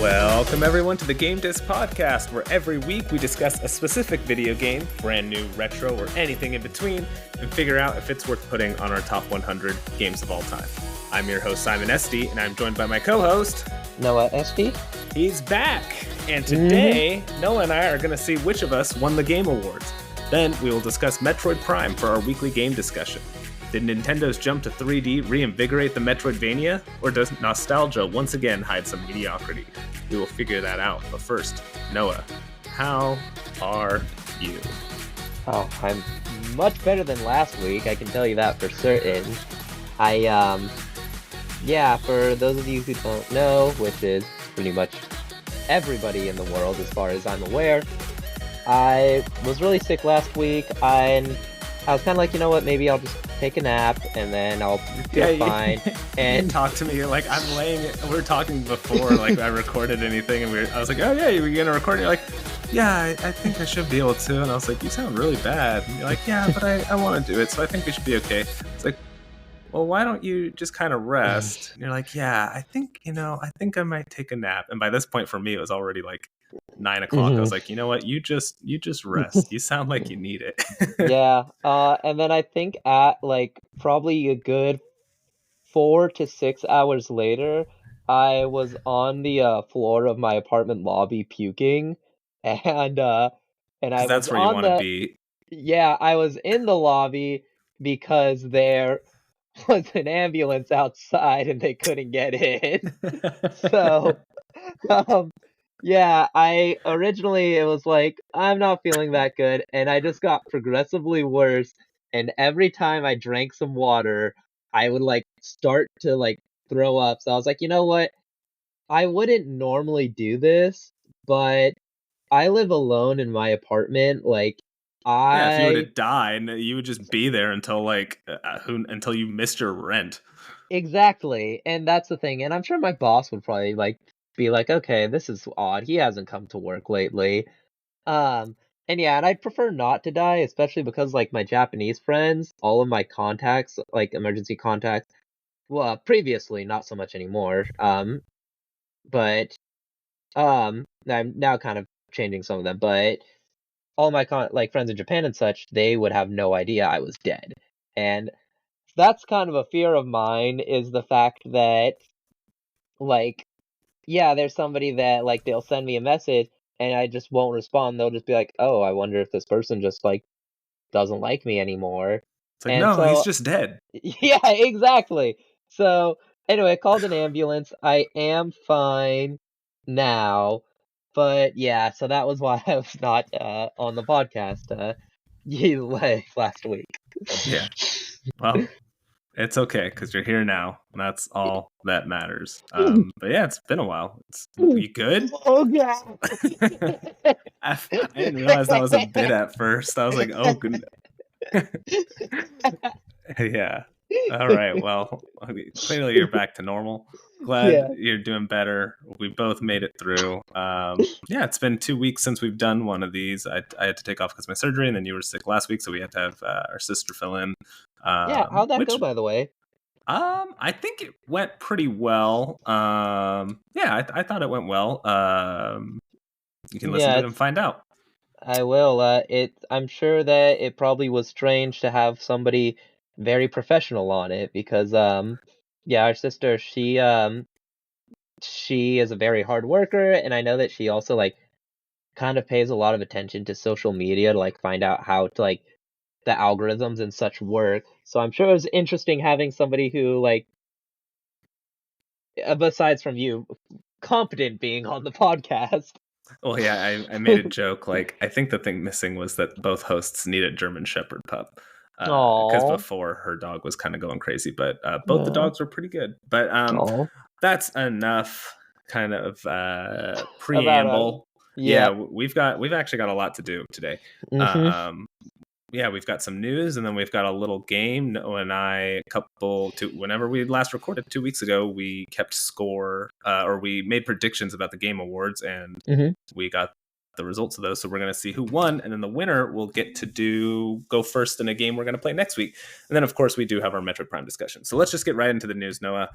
Welcome everyone to the Game Disc Podcast, where every week we discuss a specific video game, brand new, retro, or anything in between, and figure out if it's worth putting on our top 100 games of all time. I'm your host, Simon Esty, and I'm joined by my co-host, Noah Esty. He's back, and today, Noah and I are going to see which of us won the Game Awards. Then we will discuss Metroid Prime for our weekly game discussion. Did Nintendo's jump to 3D reinvigorate the Metroidvania, or does nostalgia once again hide some mediocrity? We will figure that out. But first, Noah, how are you? Oh, I'm much better than last week, I can tell you that for certain. For those of you who don't know, which is pretty much everybody in the world as far as I'm aware, I was really sick last week, and I was kind of like, you know what, maybe I'll just take a nap, and then I'll feel fine. And talk to me. You're like, I'm laying. We were talking before, like I recorded anything, and I was like, oh yeah, you were gonna record. And you're like, yeah, I think I should be able to. And I was like, you sound really bad. And you're like, yeah, but I want to do it, so I think we should be okay. It's like, well, why don't you just kind of rest? And you're like, yeah, I think I might take a nap. And by this point, for me, it was already like 9 o'clock. I was like, you know what? You just rest. You sound like you need it. Yeah. And then I think at like probably a good 4 to 6 hours later, I was on the floor of my apartment lobby puking, and I that's was where you on want to be. Yeah, I was in the lobby because there was an ambulance outside and they couldn't get in. So, I originally, it was like, I'm not feeling that good, and I just got progressively worse, and every time I drank some water, I would like start to like throw up. So I was like, you know what? I wouldn't normally do this, but I live alone in my apartment. Like, Yeah, if you were to die, you would just be there until until you missed your rent. Exactly, and that's the thing. And I'm sure my boss would probably like be like, okay, this is odd. He hasn't come to work lately. And I'd prefer not to die, especially because like my Japanese friends, all of my contacts, like emergency contacts, well, previously, not so much anymore. But I'm now kind of changing some of them, but all my friends in Japan and such, they would have no idea I was dead. And that's kind of a fear of mine, is the fact that like, yeah, there's somebody that like they'll send me a message and I just won't respond. They'll just be like, "Oh, I wonder if this person just like doesn't like me anymore." It's like, And no, he's so just dead. yeah, exactly. So anyway, I called an ambulance. I am fine now. But yeah, so that was why I was not on the podcast last week. Yeah. Well, it's okay because you're here now. And that's all that matters. But yeah, it's been a while. You good? Oh god. I didn't realize that was a bit at first. I was like, oh goodness. Yeah. All right. Well, clearly you're back to normal. Glad you're doing better. We both made it through. It's been 2 weeks since we've done one of these. I had to take off because of my surgery, and then you were sick last week, so we had to have our sister fill in. How'd that go, by the way? I think it went pretty well. I thought it went well. You can listen to it and find out. I will. I'm sure that it probably was strange to have somebody very professional on it because, our sister, she is a very hard worker, and I know that she also like kind of pays a lot of attention to social media to like find out how to like the algorithms and such work. So I'm sure it was interesting having somebody who like, besides from you, competent being on the podcast. Well, yeah, I made a joke. Like, I think the thing missing was that both hosts need a German Shepherd pup. Because before her dog was kind of going crazy, but both the dogs were pretty good. But that's enough kind of preamble. We've actually got a lot to do today. We've got some news, and then we've got a little game. Noah and I, whenever we last recorded 2 weeks ago, we kept score, or we made predictions about the Game Awards, and we got the results of those. So we're going to see who won, and then the winner will get to go first in a game we're going to play next week. And then, of course, we do have our Metroid Prime discussion. So let's just get right into the news, Noah.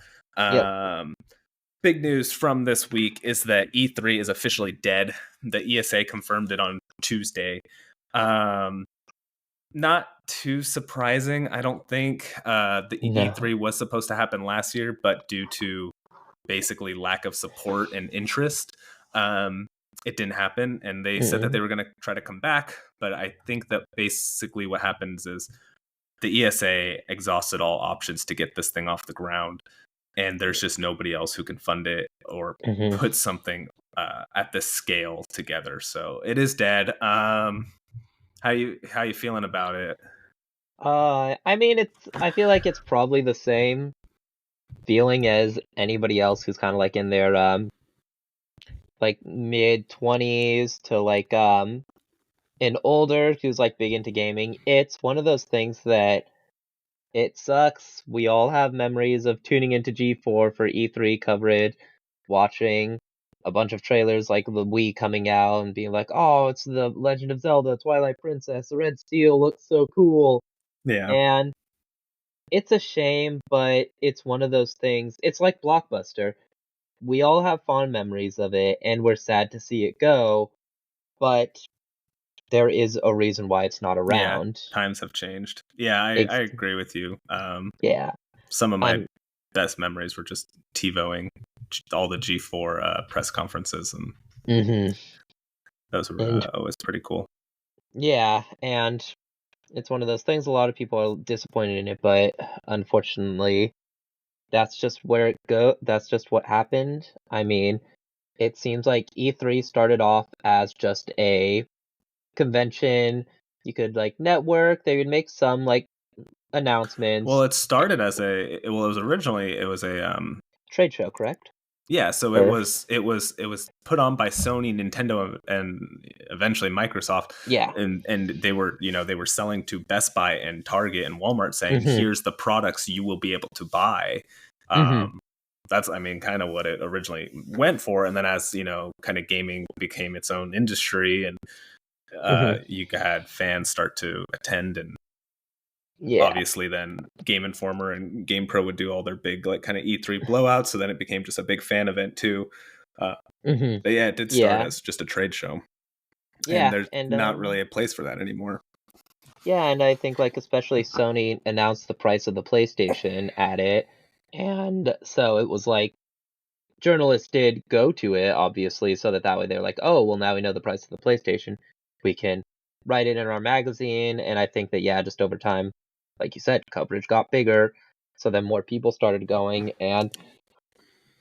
big news from this week is that E3 is officially dead. The ESA confirmed it on Tuesday. Not too surprising, I don't think. The No. E3 was supposed to happen last year, but due to basically lack of support and interest, it didn't happen. And they said that they were going to try to come back. But I think that basically what happens is the ESA exhausted all options to get this thing off the ground. And there's just nobody else who can fund it or put something at this scale together. So it is dead. How you feeling about it? I mean, I feel like it's probably the same feeling as anybody else who's kind of like in their like mid-20s to like and older who's like big into gaming. It's one of those things that it sucks. We all have memories of tuning into G4 for E3 coverage, watching a bunch of trailers like the Wii coming out and being like, "Oh, it's the Legend of Zelda, Twilight Princess, the Red Steel looks so cool." Yeah. And it's a shame, but it's one of those things. It's like Blockbuster. We all have fond memories of it, and we're sad to see it go, but there is a reason why it's not Yeah, around. times have changed. Yeah, I Ex- agree with you. yeah. Some of my I'm best memories were just TiVoing all the G4 press conferences, and mhm. those were And always pretty cool. yeah, and it's one of those things a lot of people are disappointed in it, but unfortunately, that's just where that's just what happened. I mean, it seems like E3 started off as just a convention. You could like network, they would make some like Well, announcements. it started as it was originally it was a Trade show, correct? yeah, so Or it was put on by Sony, Nintendo, and eventually Microsoft, yeah. and they were they were selling to Best Buy and Target and Walmart, saying Mhm. here's the products you will be able to buy. Mhm. That's I mean kind of what it originally went for, and then as kind of gaming became its own industry, and Mhm. you had fans start to attend, and Yeah. obviously then Game Informer and GamePro would do all their big like kind of E3 blowouts, so then it became just a big fan event too. uh, Mhm. but yeah, it did start Yeah. as just a trade show, and Yeah, there's and not really a place for that anymore. yeah, and I think like especially Sony announced the price of the PlayStation at it, and so it was like journalists did go to it obviously, so that way they're like, oh, well now we know the price of the PlayStation, we can write it in our magazine, and I think that yeah, just over time, like you said, coverage got bigger, so then more people started going, and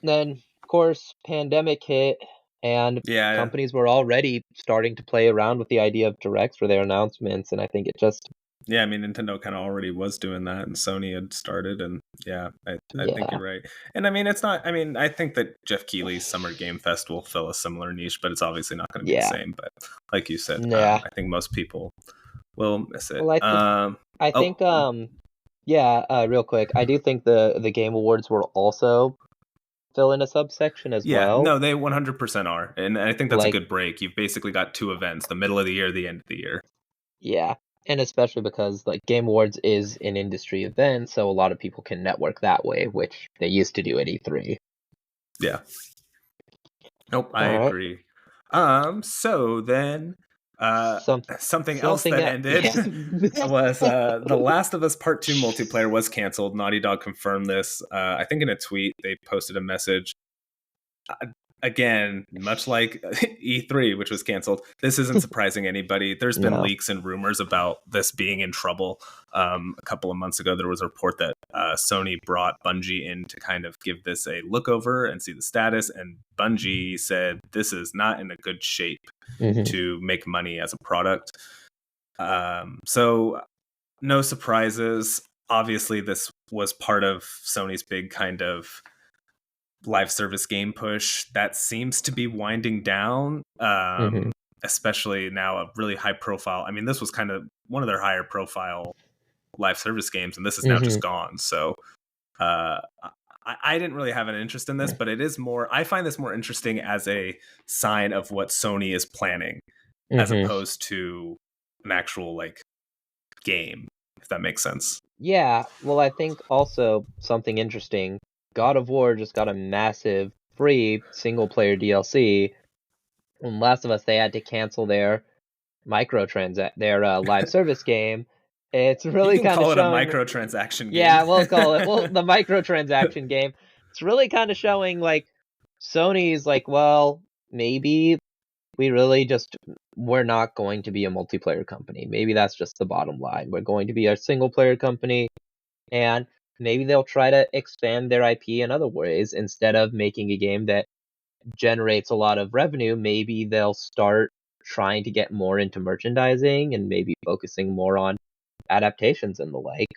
then of course pandemic hit, and Yeah, companies were already starting to play around with the idea of directs for their announcements, and I think it just yeah. I mean, Nintendo kind of already was doing that, and Sony had started, and yeah, I think yeah. you're right. And I mean, it's not. I mean, I think that Jeff Keighley's Summer Game Fest will fill a similar niche, but it's obviously not going to be the Yeah. same. But like you said, Yeah. I think most people will miss it. Well, I Oh, think yeah, real quick, I do think the Game Awards will also fill in a subsection as yeah, well. no, they 100% are, and I think that's a Like, good break. You've basically got two events: the middle of the year, the end of the year. yeah. And especially because like Game Awards is an industry event, so a lot of people can network that way, which they used to do at E3. Yeah. Nope, I All right. agree. So then, Some something else something that else. ended Yeah. was The Last of Us Part 2 multiplayer was canceled. Naughty Dog confirmed this. I think in a tweet, they posted a message. Again, much like E3, which was canceled, this isn't surprising anybody. There's been No. leaks and rumors about this being in trouble. A couple of months ago, there was a report that Sony brought Bungie in to kind of give this a look over and see the status. And Bungie said this is not in a good shape Mhm. to make money as a product. So, no surprises. Obviously, this was part of Sony's big kind of live service game push that seems to be winding down, Mhm. especially now a really high profile. I mean, this was kind of one of their higher profile live service games, and this is now just Mhm. gone. So I didn't really have an interest in this, but it is more, I find this more interesting as a sign of what Sony is planning as Mhm. opposed to an actual like game, if that makes sense. Yeah, well, I think also something interesting. God of War just got a massive free single player DLC. In Last of Us, they had to cancel their their live service game. It's You really can kind of call it a showing. microtransaction game. Yeah, we'll call it the microtransaction game. It's really kind of showing like Sony's like, well, maybe we're not going to be a multiplayer company. Maybe that's just the bottom line. We're going to be a single player company, and maybe they'll try to expand their IP in other ways instead of making a game that generates a lot of revenue. Maybe they'll start trying to get more into merchandising and maybe focusing more on adaptations and the like.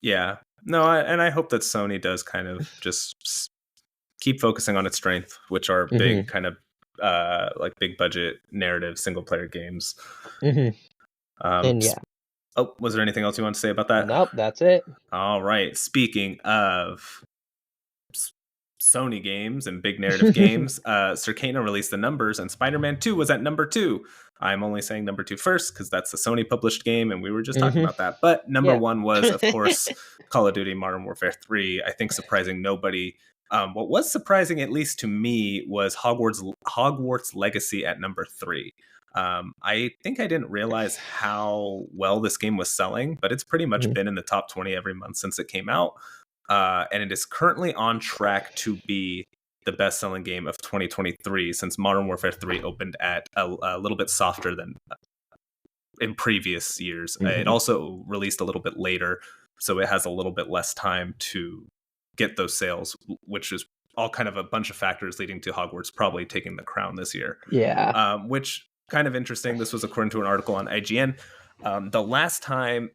Yeah. No, and I hope that Sony does kind of just keep focusing on its strength, which are Hmm. big kind of like big budget narrative single player games. Hmm. Um, And yeah, oh, was there anything else you want to say about that? nope, that's it. All right. Speaking of Sony games and big narrative games, Circana released the numbers, and Spider-Man 2 was at number 2. I'm only saying number 2 first because that's a Sony published game, and we were just talking Hmm. about that. But number Yeah. 1 was, of course, Call of Duty Modern Warfare 3. I think surprising nobody. What was surprising, at least to me, was Hogwarts Legacy at number 3. I think I didn't realize how well this game was selling, but it's pretty much Mhm. been in the top 20 every month since it came out. And it is currently on track to be the best-selling game of 2023 since Modern Warfare 3 opened at a little bit softer than in previous years. It Mhm. also released a little bit later, so it has a little bit less time to get those sales, which is all kind of a bunch of factors leading to Hogwarts probably taking the crown this year. Yeah. Which kind of interesting. This was according to an article on IGN. The last time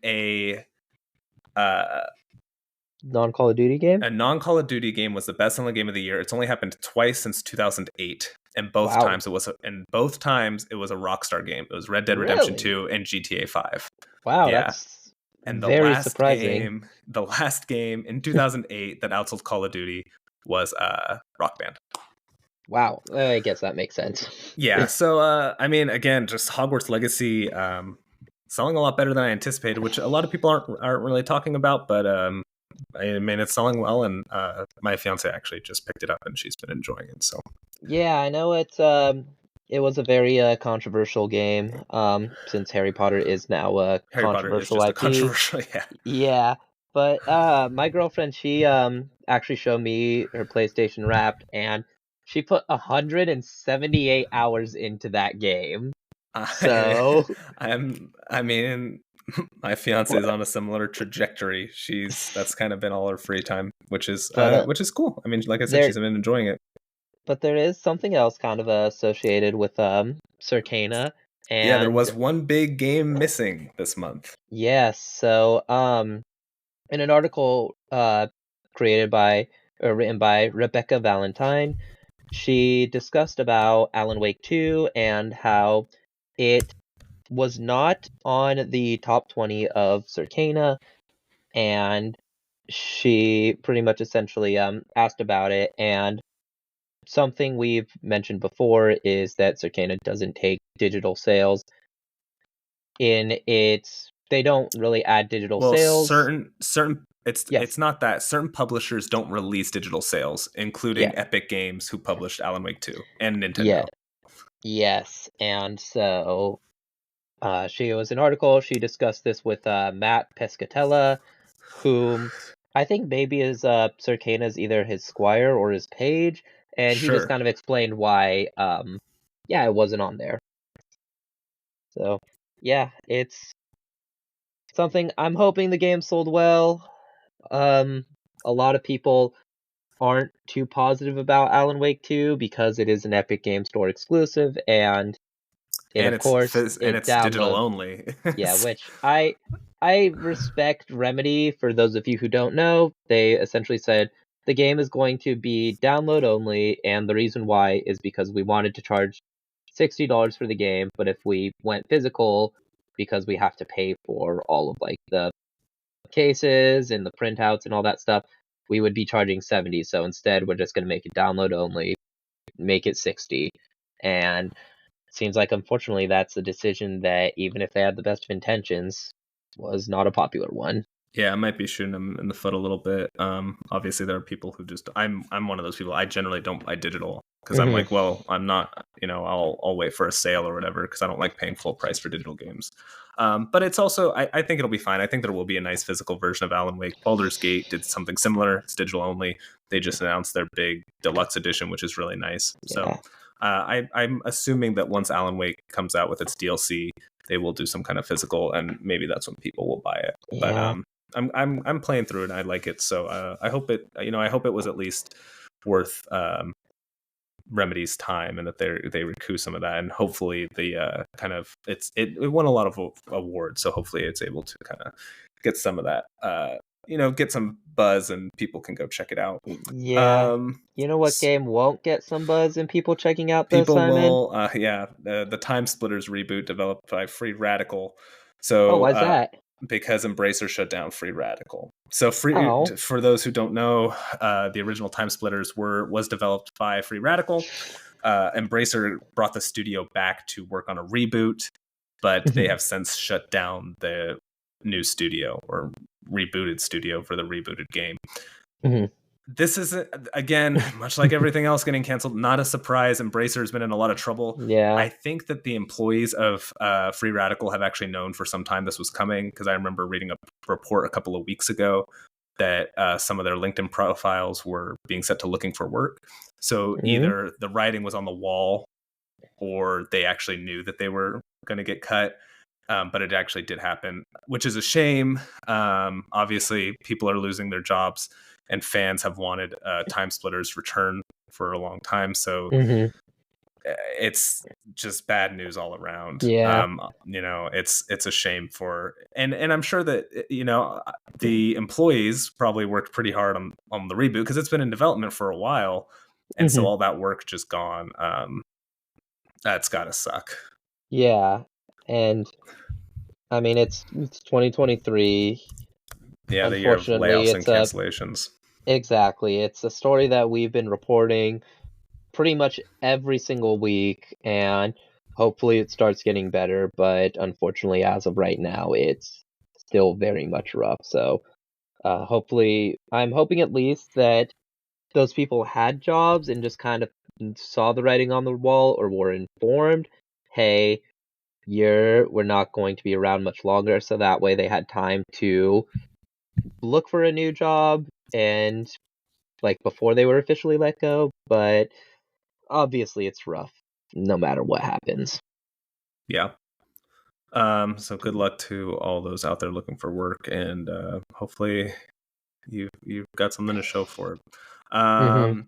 uh, Non-Call of Duty game? a non-Call of Duty game was the best-selling game of the year. It's only happened twice since 2008, and both Wow. times it was a Rockstar game. It was Red Dead Redemption Really? 2 and GTA 5. Wow, Yeah, that's and very surprising. the last game in 2008 that outsold Call of Duty was Rock Band. Wow, I guess that makes sense. Yeah, so I mean, again, just Hogwarts Legacy selling a lot better than I anticipated, which a lot of people aren't really talking about, but I mean, it's selling well, and my fiance actually just picked it up, and she's been enjoying it. So Yeah, I know it was a very controversial game since Harry Potter is now a Harry Potter is controversial just a IP. controversial, yeah. Yeah, but my girlfriend, she actually showed me her PlayStation Wrapped, and she put 178 hours into that game. So, I mean, my fiance is on a similar trajectory. That's kind of been all her free time, but which is cool. I mean, like I said, there she's been enjoying it. but there is something else kind of associated with Circana, Yeah, there and was one big game missing this month. yes, so in an article created by or written by Rebecca Valentine, she discussed about Alan Wake 2 and how it was not on the top 20 of Circana, and she pretty much essentially asked about it. And something we've mentioned before is that Circana doesn't take digital sales in its. They don't really add digital Well, sales. certain Yes. it's not that certain publishers don't release digital sales, Yeah. including Epic Games, who published Alan Wake 2, and Yeah. Nintendo. Yes. And so she was an article. She discussed this with Matt Pescatella, whom I think maybe is Circana's either his squire or his page, and he just Sure. kind of explained why yeah, it wasn't on there. So yeah, it's something I'm hoping the game sold well. Um a lot of people aren't too positive about Alan Wake 2 because it is an Epic Game Store exclusive, and it And of course it it's digital downloads. only. Yeah, which I respect Remedy. For those of you who don't know, they essentially said the game is going to be download only, and the reason why is because we wanted to charge $60 for the game, but if we went physical, because we have to pay for all of like the cases and the printouts and all that stuff, we would be charging 70. So instead, we're just going to make it download only, make it 60, and seems like unfortunately that's a decision that even if they had the best of intentions was not a popular one. Yeah, I might be shooting them in the foot a little bit. Obviously, there are people who just I'm one of those people. I generally don't buy digital because I'm Hmm. like, well, I'm not. I'll wait for a sale or whatever because I don't like paying full price for digital games. But it's also I think it'll be fine. I think there will be a nice physical version of Alan Wake. Baldur's Gate did something similar. It's digital only. They just announced their big deluxe edition, which is really nice. So Yeah, I'm assuming that once Alan Wake comes out with its DLC, they will do some kind of physical, and maybe that's when people will buy it. But yeah, I'm playing through it and I like it. So I hope it I hope it was at least worth Remedy's time and that they recoup some of that, and hopefully the kind of it won a lot of awards, so hopefully it's able to kind of get some of that get some buzz and people can go check it out. yeah. Um, You know what game won't get some buzz and people checking out though, People Simon? will the Time Splitters reboot developed by Free Radical. Oh, So why's that? because Embracer shut down Free Radical. So Oh. for those who don't know, the original Time Splitters was developed by Free Radical. Embracer brought the studio back to work on a reboot, but they have since shut down the new studio or rebooted studio for the rebooted game. Hmm. This is again, much like everything else getting canceled, not a surprise. Embracer has been in a lot of trouble. Yeah. I think that the employees of Free Radical have actually known for some time this was coming, because I remember reading a report a couple of weeks ago that some of their LinkedIn profiles were being set to looking for work. So Hmm. either the writing was on the wall or they actually knew that they were going to get cut. But it actually did happen, which is a shame. Obviously, people are losing their jobs, and fans have wanted Time Splitters return for a long time. So Hmm. it's just bad news all around. Yeah. It's a shame and I'm sure that the employees probably worked pretty hard on the reboot because it's been in development for a while, and so Hmm. all that work just gone. That's gotta suck. Yeah. And I mean, it's 2023. Yeah, the year of Unfortunately, layoffs and it's a cancellations. exactly. It's a story that we've been reporting pretty much every single week, and hopefully it starts getting better, but unfortunately, as of right now, it's still very much rough. So, hopefully, I'm hoping at least that those people had jobs and just kind of saw the writing on the wall or were informed, hey, we're not going to be around much longer, so that way they had time to look for a new job and like before they were officially let go, but obviously it's rough no matter what happens. Yeah. So good luck to all those out there looking for work, and hopefully you've got something to show for it. Mhm. Um,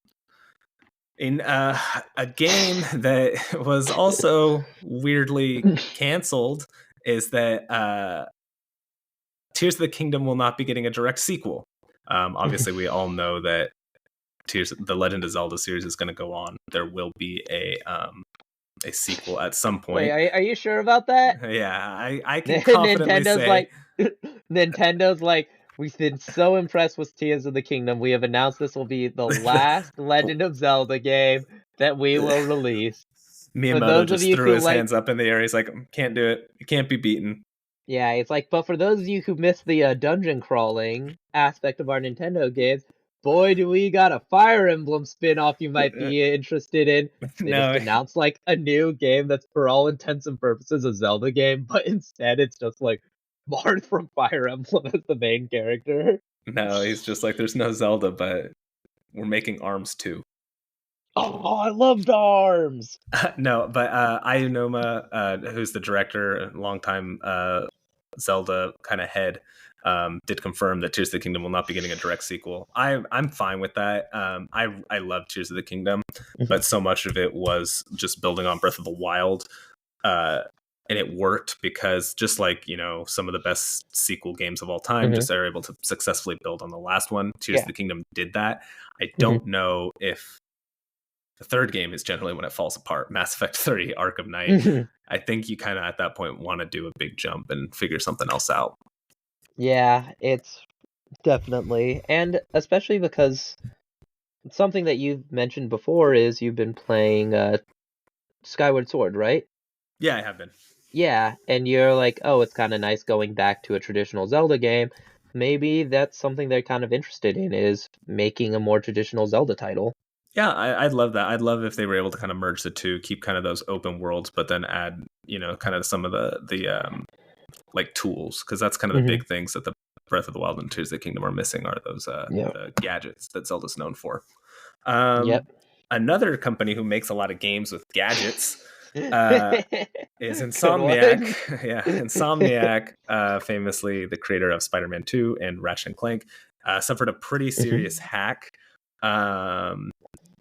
in a game that was also weirdly canceled is that Tears of the Kingdom will not be getting a direct sequel. Obviously, we all know that the Legend of Zelda series is going to go on. There will be a sequel at some Wait, point. are you sure about that? Yeah, I can confidently Nintendo's say like Nintendo's like we've been so impressed with Tears of the Kingdom. We have announced this will be the last Legend of Zelda game that we will release. For Miyamoto those of just you threw who his like hands up in the air. He's like, can't do it. You can't be beaten. yeah, it's like, but for those of you who missed the dungeon crawling aspect of our Nintendo games, boy, do we got a Fire Emblem spin-off you might be interested in. They just No, announced like a new game that's for all intents and purposes a Zelda game, but instead it's just like Marth from Fire Emblem as the main character. no, he's just like, there's no Zelda, but we're making Arms too. Oh, I loved Arms. No, but Aonuma, who's the director, longtime Zelda kind of head, did confirm that Tears of the Kingdom will not be getting a direct sequel. I'm fine with that. I love Tears of the Kingdom, but so much of it was just building on Breath of the Wild, uh, and it worked because just like some of the best sequel games of all time, Hmm. just are able to successfully build on the last one. Tears of Yeah. the Kingdom did that. I Hmm. don't know if the third game is generally when it falls apart. Mass Effect 3, Arc of Night. Hmm. I think you kind of at that point want to do a big jump and figure something else out. Yeah, it's definitely, and especially because something that you've mentioned before is you've been playing Skyward Sword, right? Yeah, I have been. Yeah, and you're like, oh, it's kind of nice going back to a traditional Zelda game. maybe that's something they're kind of interested in, is making a more traditional Zelda title. Yeah, I'd love that. I'd love if they were able to kind of merge the two, keep kind of those open worlds, but then add, kind of some of the like tools, because that's kind of the Hmm. big things that the Breath of the Wild and Tears of the Kingdom are missing, are those Yeah. the gadgets that Zelda's known for. Um, Yep. Another company who makes a lot of games with gadgets uh, is Good Insomniac. one. Yeah, Insomniac, famously the creator of Spider-Man 2 and Ratchet and Clank, suffered a pretty Hmm. serious hack. Um,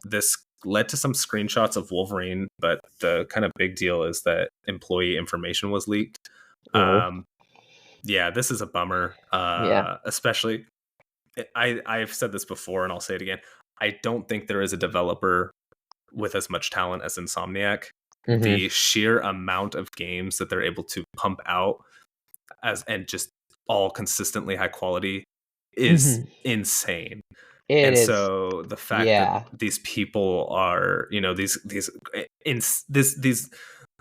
this led to some screenshots of Wolverine, but the kind of big deal is that employee information was leaked. Oh, Yeah, this is a bummer. yeah. Especially, I've said this before and I'll say it again. I don't think there is a developer with as much talent as Insomniac. Hmm. The sheer amount of games that they're able to pump out and just all consistently high quality is Hmm. insane. It And is. so the fact that Yeah. these people are, these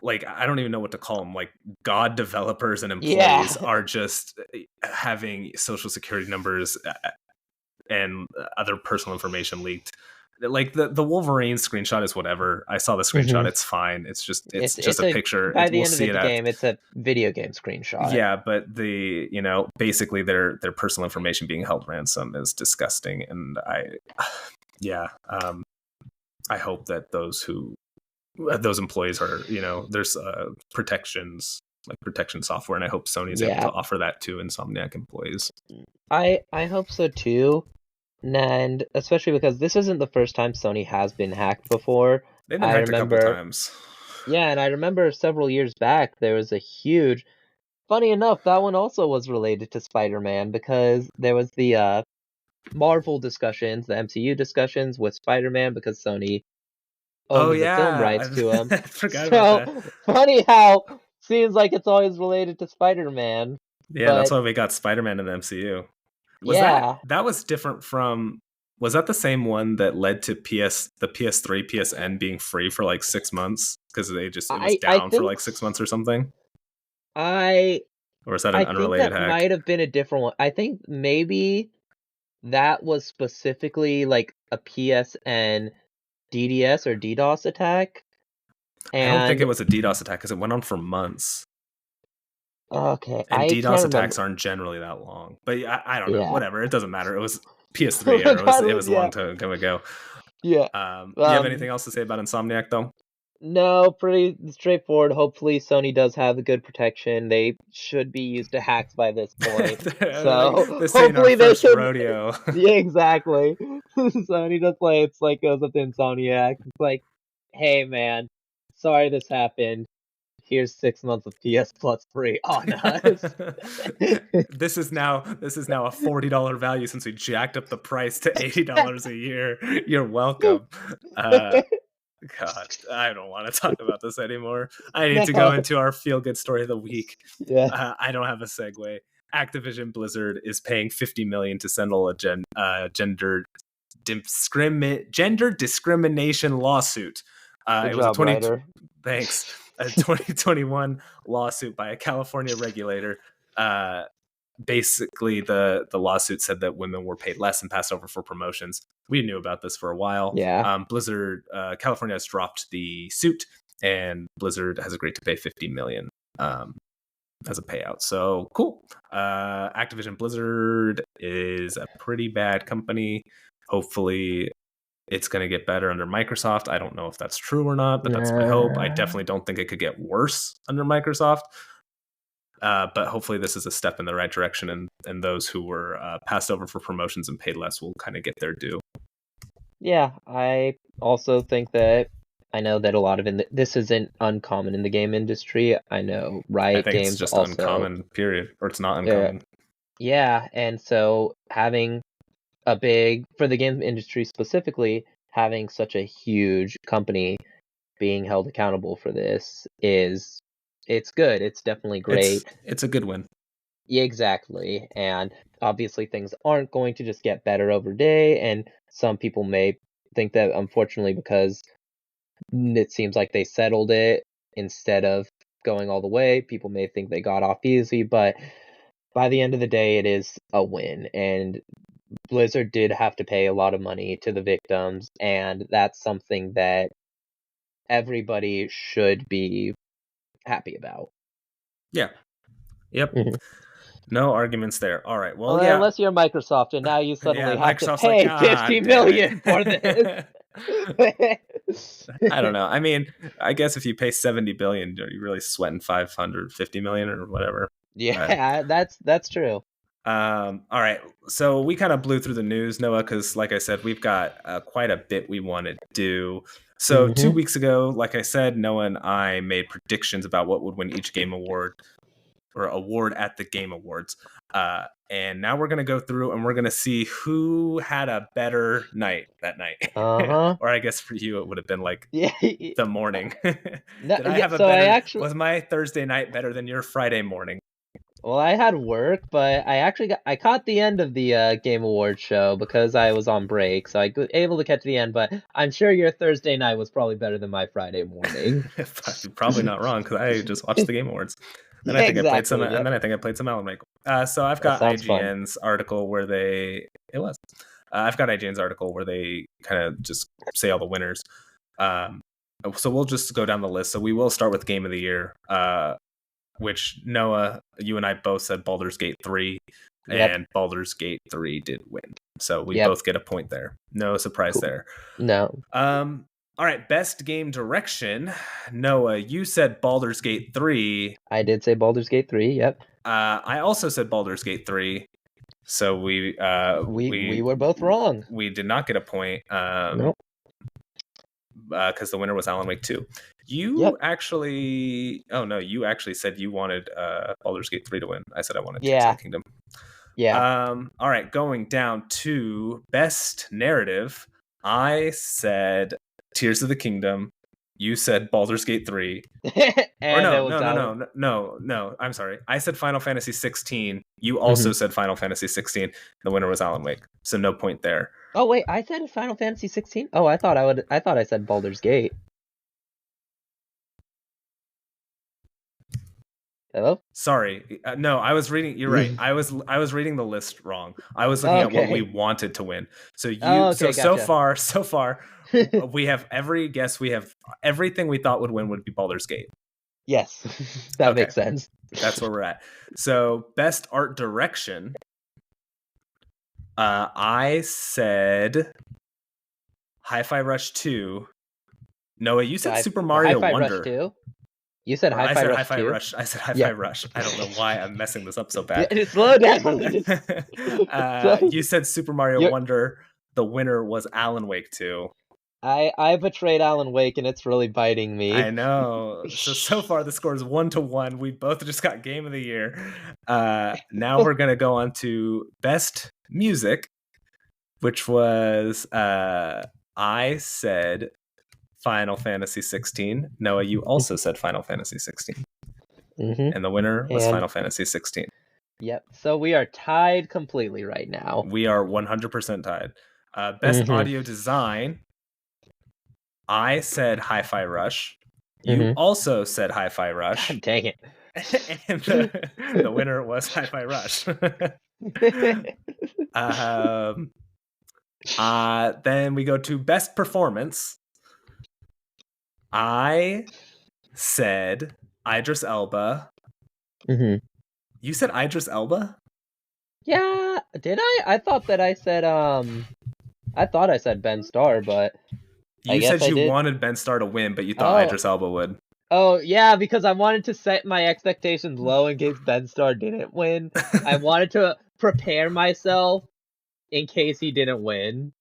like, I don't even know what to call them, like god developers and employees, Yeah. are just having social security numbers and other personal information leaked. Like the Wolverine screenshot is whatever. I saw the screenshot. Hmm. It's fine. It's just It's a a picture. by the We'll end of see the it at. game, it's a video game screenshot. Yeah, but basically their personal information being held ransom is disgusting, and yeah, I hope that those employees are, there's protections, like protection software, and I hope Sony's able to Yeah. offer that to Insomniac employees. I hope so too. And especially because this isn't the first time Sony has been hacked before. They've been I hacked a couple remember, times. yeah, and I remember several years back there was a huge, funny enough, that one also was related to Spider-Man, because there was the Marvel discussions, the MCU discussions with Spider-Man, because Sony Oh owned the film rights yeah, to him. I forgot about that. So funny how seems like it's always related to Spider-Man, Yeah, that's but why we got Spider-Man in the MCU. Was yeah, that was different from? Was that the same one that led to the PS3 PSN being free for like 6 months because it was I down for think like 6 months or something? I Or is that I an think unrelated that hack? might have been a different one. I think maybe that was specifically like a PSN DDS or DDoS attack. I don't think it And was a DDoS attack because it went on for months. okay, And I DDoS can't remember. attacks aren't generally that long. But I don't know. Yeah. Whatever. It doesn't matter. It was PS3 era. It was Regardless, a long yeah. time ago. Yeah. You have anything Um else to say about Insomniac though? no, pretty straightforward. Hopefully Sony does have a good protection. They should be used to hacks by this point. Like, So this ain't our hopefully they first can. rodeo. Yeah, exactly. Sony just like, it's like, goes up to Insomniac. It's like, hey man, sorry this happened. Here's 6 months of PS Plus free on us. This is now a $40 value since we jacked up the price to $80 a year. You're welcome. Uh, God, I don't want to talk about this anymore. I need to go No. into our feel good story of the week. Yeah. I don't have a segue. Activision Blizzard is paying $50 million to settle a gender discrimination lawsuit. Good It was a job, writer. thanks a 2021 lawsuit by a California regulator. Uh, Basically, the lawsuit said that women were paid less and passed over for promotions. We knew about this for a while. Yeah. Blizzard, California has dropped the suit, and Blizzard has agreed to pay $50 million as a payout. So cool. Activision Blizzard is a pretty bad company. Hopefully, it's going to get better under Microsoft. I don't know if that's true or not, but that's my hope. I definitely don't think it could get worse under Microsoft. But hopefully this is a step in the right direction, and those who were passed over for promotions and paid less will kind of get their due. Yeah, I also think that I know that a lot of this isn't uncommon in the game industry. I know I Riot think it's Games just also. uncommon, period, or it's not Uh, uncommon. yeah, and so having a big, for the game industry specifically, having such a huge company being held accountable for this it's good. It's definitely It's great. it's a good win. Yeah, exactly. And obviously things aren't going to just get better over day, and some people may think that, unfortunately, because it seems like they settled it instead of going all the way, people may think they got off easy, but by the end of the day, it is a win, and Blizzard did have to pay a lot of money to the victims, and that's something that everybody should be happy about. Yeah. Yep. Mhm. No arguments there. All right. Well, Well, yeah. unless you're Microsoft, and now you Yeah, suddenly have to Microsoft's like, pay 50 God damn million for this. it. I don't know. I mean, I guess if you pay 70 billion, you're really sweating 550 million or whatever. Yeah, that's true. All right. So we kind of blew through the news, Noah, because like I said, we've got quite a bit we want to do. So 2 weeks ago, like I said, Noah and I made predictions about what would win each game award or award at the Game Awards. And now we're going to go through and we're going to see who had a better night that night. Or I guess for you, it would have been like the morning. No, Did I have a so better, I actually was my Thursday night better than your Friday morning? Well, I had work, but I caught the end of the Game Awards show because I was on break, so I was able to catch the end. But I'm sure your Thursday night was probably better than my Friday morning. Probably not wrong because I just watched the Game Awards. And I think I played some, and then I think I played some Alan Wake. So I've got IGN's article where I've got IGN's article where they kind of just say all the winners. So we'll just go down the list. So we will start with Game of the Year, which Noah, you and I both said Baldur's Gate 3, and Baldur's Gate 3 did win. So we both get a point there. No surprise there. No. All right, best game direction. Noah, you said Baldur's Gate 3. I did say Baldur's Gate 3, yep. I also said Baldur's Gate 3. So we were both wrong. We did not get a point. Nope. Because the winner was Alan Wake 2. You actually said you wanted Baldur's Gate 3 to win. I said I wanted Tears of the Kingdom. Yeah. All right, going down to best narrative. I said Tears of the Kingdom. You said Baldur's Gate 3. No. I'm sorry. I said Final Fantasy 16. You also said Final Fantasy 16. The winner was Alan Wake. So no point there. Oh wait, I said Final Fantasy 16. Oh, I thought I said Baldur's Gate. Hello? Sorry. No, I was reading. You're right. I was reading the list wrong. I was looking at what we wanted to win. So so far, we have every guess. We have everything we thought would win would be Baldur's Gate. Yes, that makes sense. That's where we're at. So best art direction. I said Hi-Fi Rush 2. Noah, you said Super Mario Hi-Fi Wonder. Rush 2? You said Hi-Fi Rush 2? I said Hi-Fi Rush. I don't know why I'm messing this up so bad. Slow down. You said Super Mario Wonder. The winner was Alan Wake 2. I betrayed Alan Wake, and it's really biting me. I know. So far, the score is 1-1. We both just got Game of the Year. Now we're going to go on to Best Music, which was, I said Final Fantasy 16. Noah, you also said Final Fantasy 16. And the winner was Final Fantasy 16. Yep. So we are tied completely right now. We are 100% tied. Best audio design. I said Hi-Fi Rush. You also said Hi-Fi Rush. God dang it. And the winner was Hi-Fi Rush. Then we go to Best Performance. I said Idris Elba. You said Idris Elba? Yeah, did I? I thought I said Ben Starr, but you said you wanted Ben Starr to win, but you thought Idris Elba would. Oh, yeah, because I wanted to set my expectations low in case Ben Starr didn't win. I wanted to prepare myself in case he didn't win.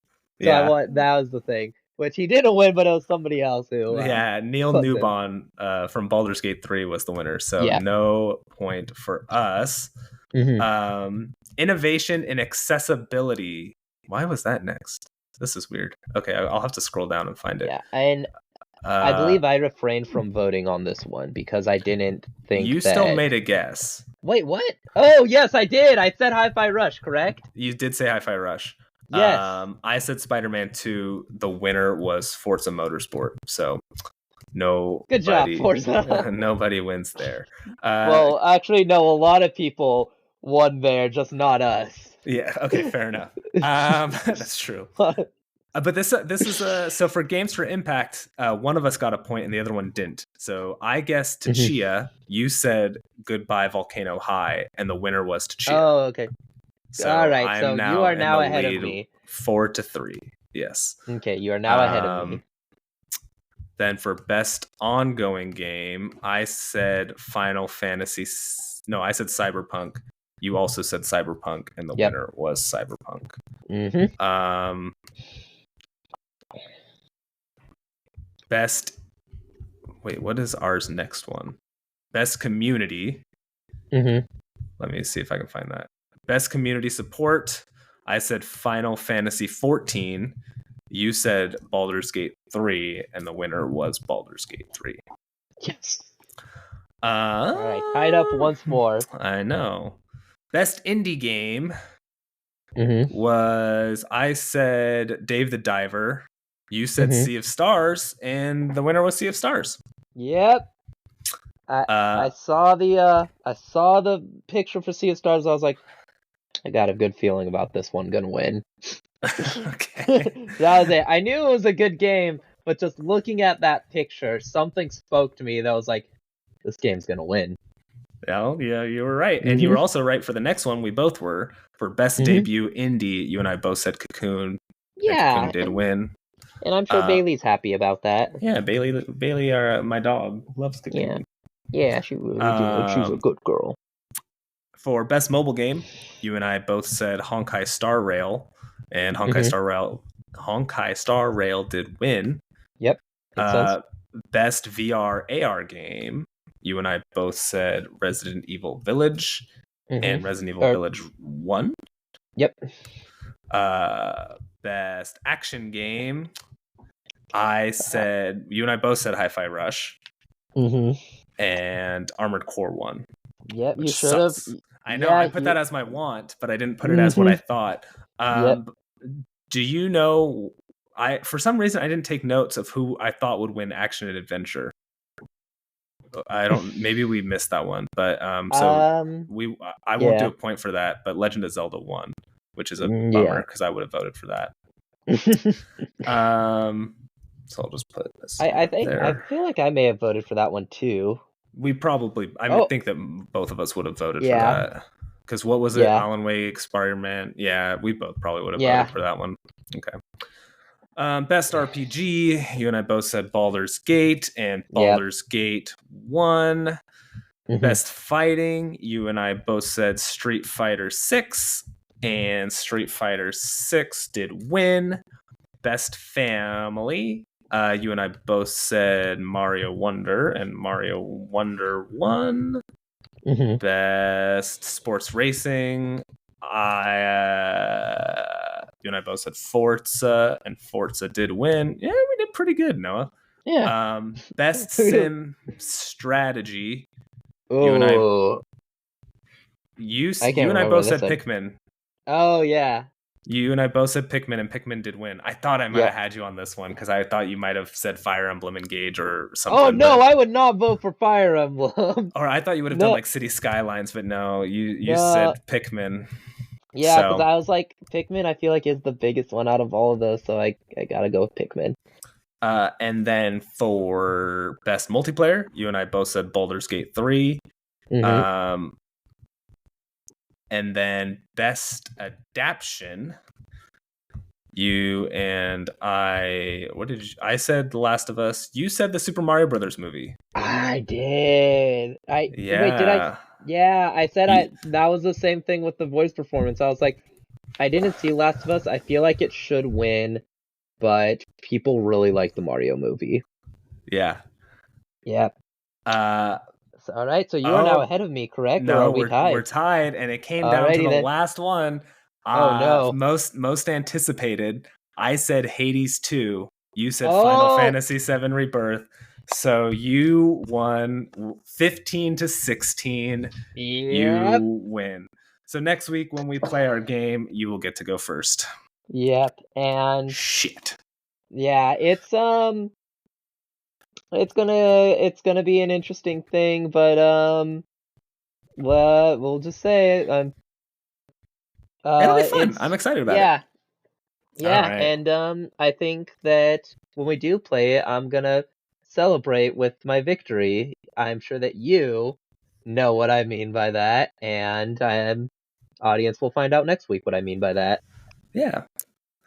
So that was the thing. Which he didn't win, but it was somebody else who... Neil Newbon from Baldur's Gate 3 was the winner, so no point for us. Innovation in accessibility. Why was that next? This is weird. Okay, I'll have to scroll down and find it. Yeah, and I believe I refrained from voting on this one because I didn't think you still made a guess. Wait, what? Oh, yes, I did. I said Hi-Fi Rush, correct? You did say Hi-Fi Rush. Yes. I said Spider-Man 2. The winner was Forza Motorsport. So good job, Forza. Nobody wins there. Well, actually, no. A lot of people won there, just not us. Yeah. Okay. Fair enough. That's true. But this is so for Games for Impact, one of us got a point and the other one didn't. So I guessed Tachia. You said Goodbye Volcano High, and the winner was Tachia. Oh, okay. So All right. I'm So you now are in now the ahead of lead, me. 4-3. Yes. Okay, you are now ahead of me. Then for best ongoing game, I said Final Fantasy. No, I said Cyberpunk. You also said Cyberpunk, and the winner was Cyberpunk. Best. Wait, what is ours next one? Best community. Let me see if I can find that. Best community support. I said Final Fantasy 14. You said Baldur's Gate 3, and the winner was Baldur's Gate 3. Yes. All right, tied up once more. I know. Best indie game was, I said Dave the Diver. You said Sea of Stars, and the winner was Sea of Stars. Yep. I saw the picture for Sea of Stars. I was like, I got a good feeling about this one gonna win. Okay. That was it. I knew it was a good game, but just looking at that picture, something spoke to me that was like, this game's gonna win. Well, yeah, you were right. And you were also right for the next one. We both were. For best debut indie, you and I both said Cocoon. Yeah. Cocoon did win. And I'm sure Bailey's happy about that. Yeah, Bailey, my dog, loves Cocoon. Yeah, she's a good girl. For best mobile game, you and I both said Honkai Star Rail, and Honkai Star Rail did win. Yep. Best VR AR game, you and I both said Resident Evil Village, and Resident Evil Village 1. Yep. Best action game, I said, you and I both said Hi-Fi Rush. And Armored Core 1. Yep, you should have. I know, I put that as my want, but I didn't put it as what I thought. Do you know, for some reason I didn't take notes of who I thought would win action and adventure. Maybe we missed that one, but I won't do a point for that, but Legend of Zelda won, which is a bummer because I would have voted for that. So I'll just put this. I feel like I may have voted for that one too. We probably. I think that both of us would have voted for that. Because what was it? Alan Wake, Spider-Man. Yeah, we both probably would have voted for that one. Okay. Best RPG. You and I both said Baldur's Gate, and Baldur's Gate won. Best fighting. You and I both said Street Fighter 6, and Street Fighter 6 did win. Best family. You and I both said Mario Wonder, and Mario Wonder won. Best sports racing. You and I both said Forza, and Forza did win. Yeah, we did pretty good, Noah. Yeah. Best sim strategy. Oh. You and I both said Pikmin. Oh yeah. You and I both said Pikmin, and Pikmin did win. I thought I might have had you on this one because I thought you might have said Fire Emblem Engage or something. Oh no, I would not vote for Fire Emblem. Or I thought you would have done like City Skylines, but no, you said Pikmin. Yeah, because I was like, Pikmin I feel like is the biggest one out of all of those, so I gotta go with Pikmin. And then for best multiplayer, you and I both said Baldur's Gate 3. And then best adaptation, you and I, I said The Last of Us. You said the Super Mario Brothers movie. I did. Wait, did I? Yeah, I said that was the same thing with the voice performance. I was like, I didn't see Last of Us. I feel like it should win, but people really like the Mario movie. Yeah. Yeah. All right, so you are now ahead of me, correct? No, or are we tied? We're tied, and it came down to the last one. Oh no! Most anticipated. I said Hades 2. You said Final Fantasy 7 Rebirth. So you won 15-16. Yep. You win. So next week when we play our game, you will get to go first. Yep, and shit. Yeah, it's gonna be an interesting thing, but Well, we'll just say it. It'll be fun. I'm It's excited about it. yeah, All yeah, right. and I think that when we do play it, I'm gonna celebrate with my victory. I'm sure that you know what I mean by that, and audience will find out next week what I mean by that. Yeah.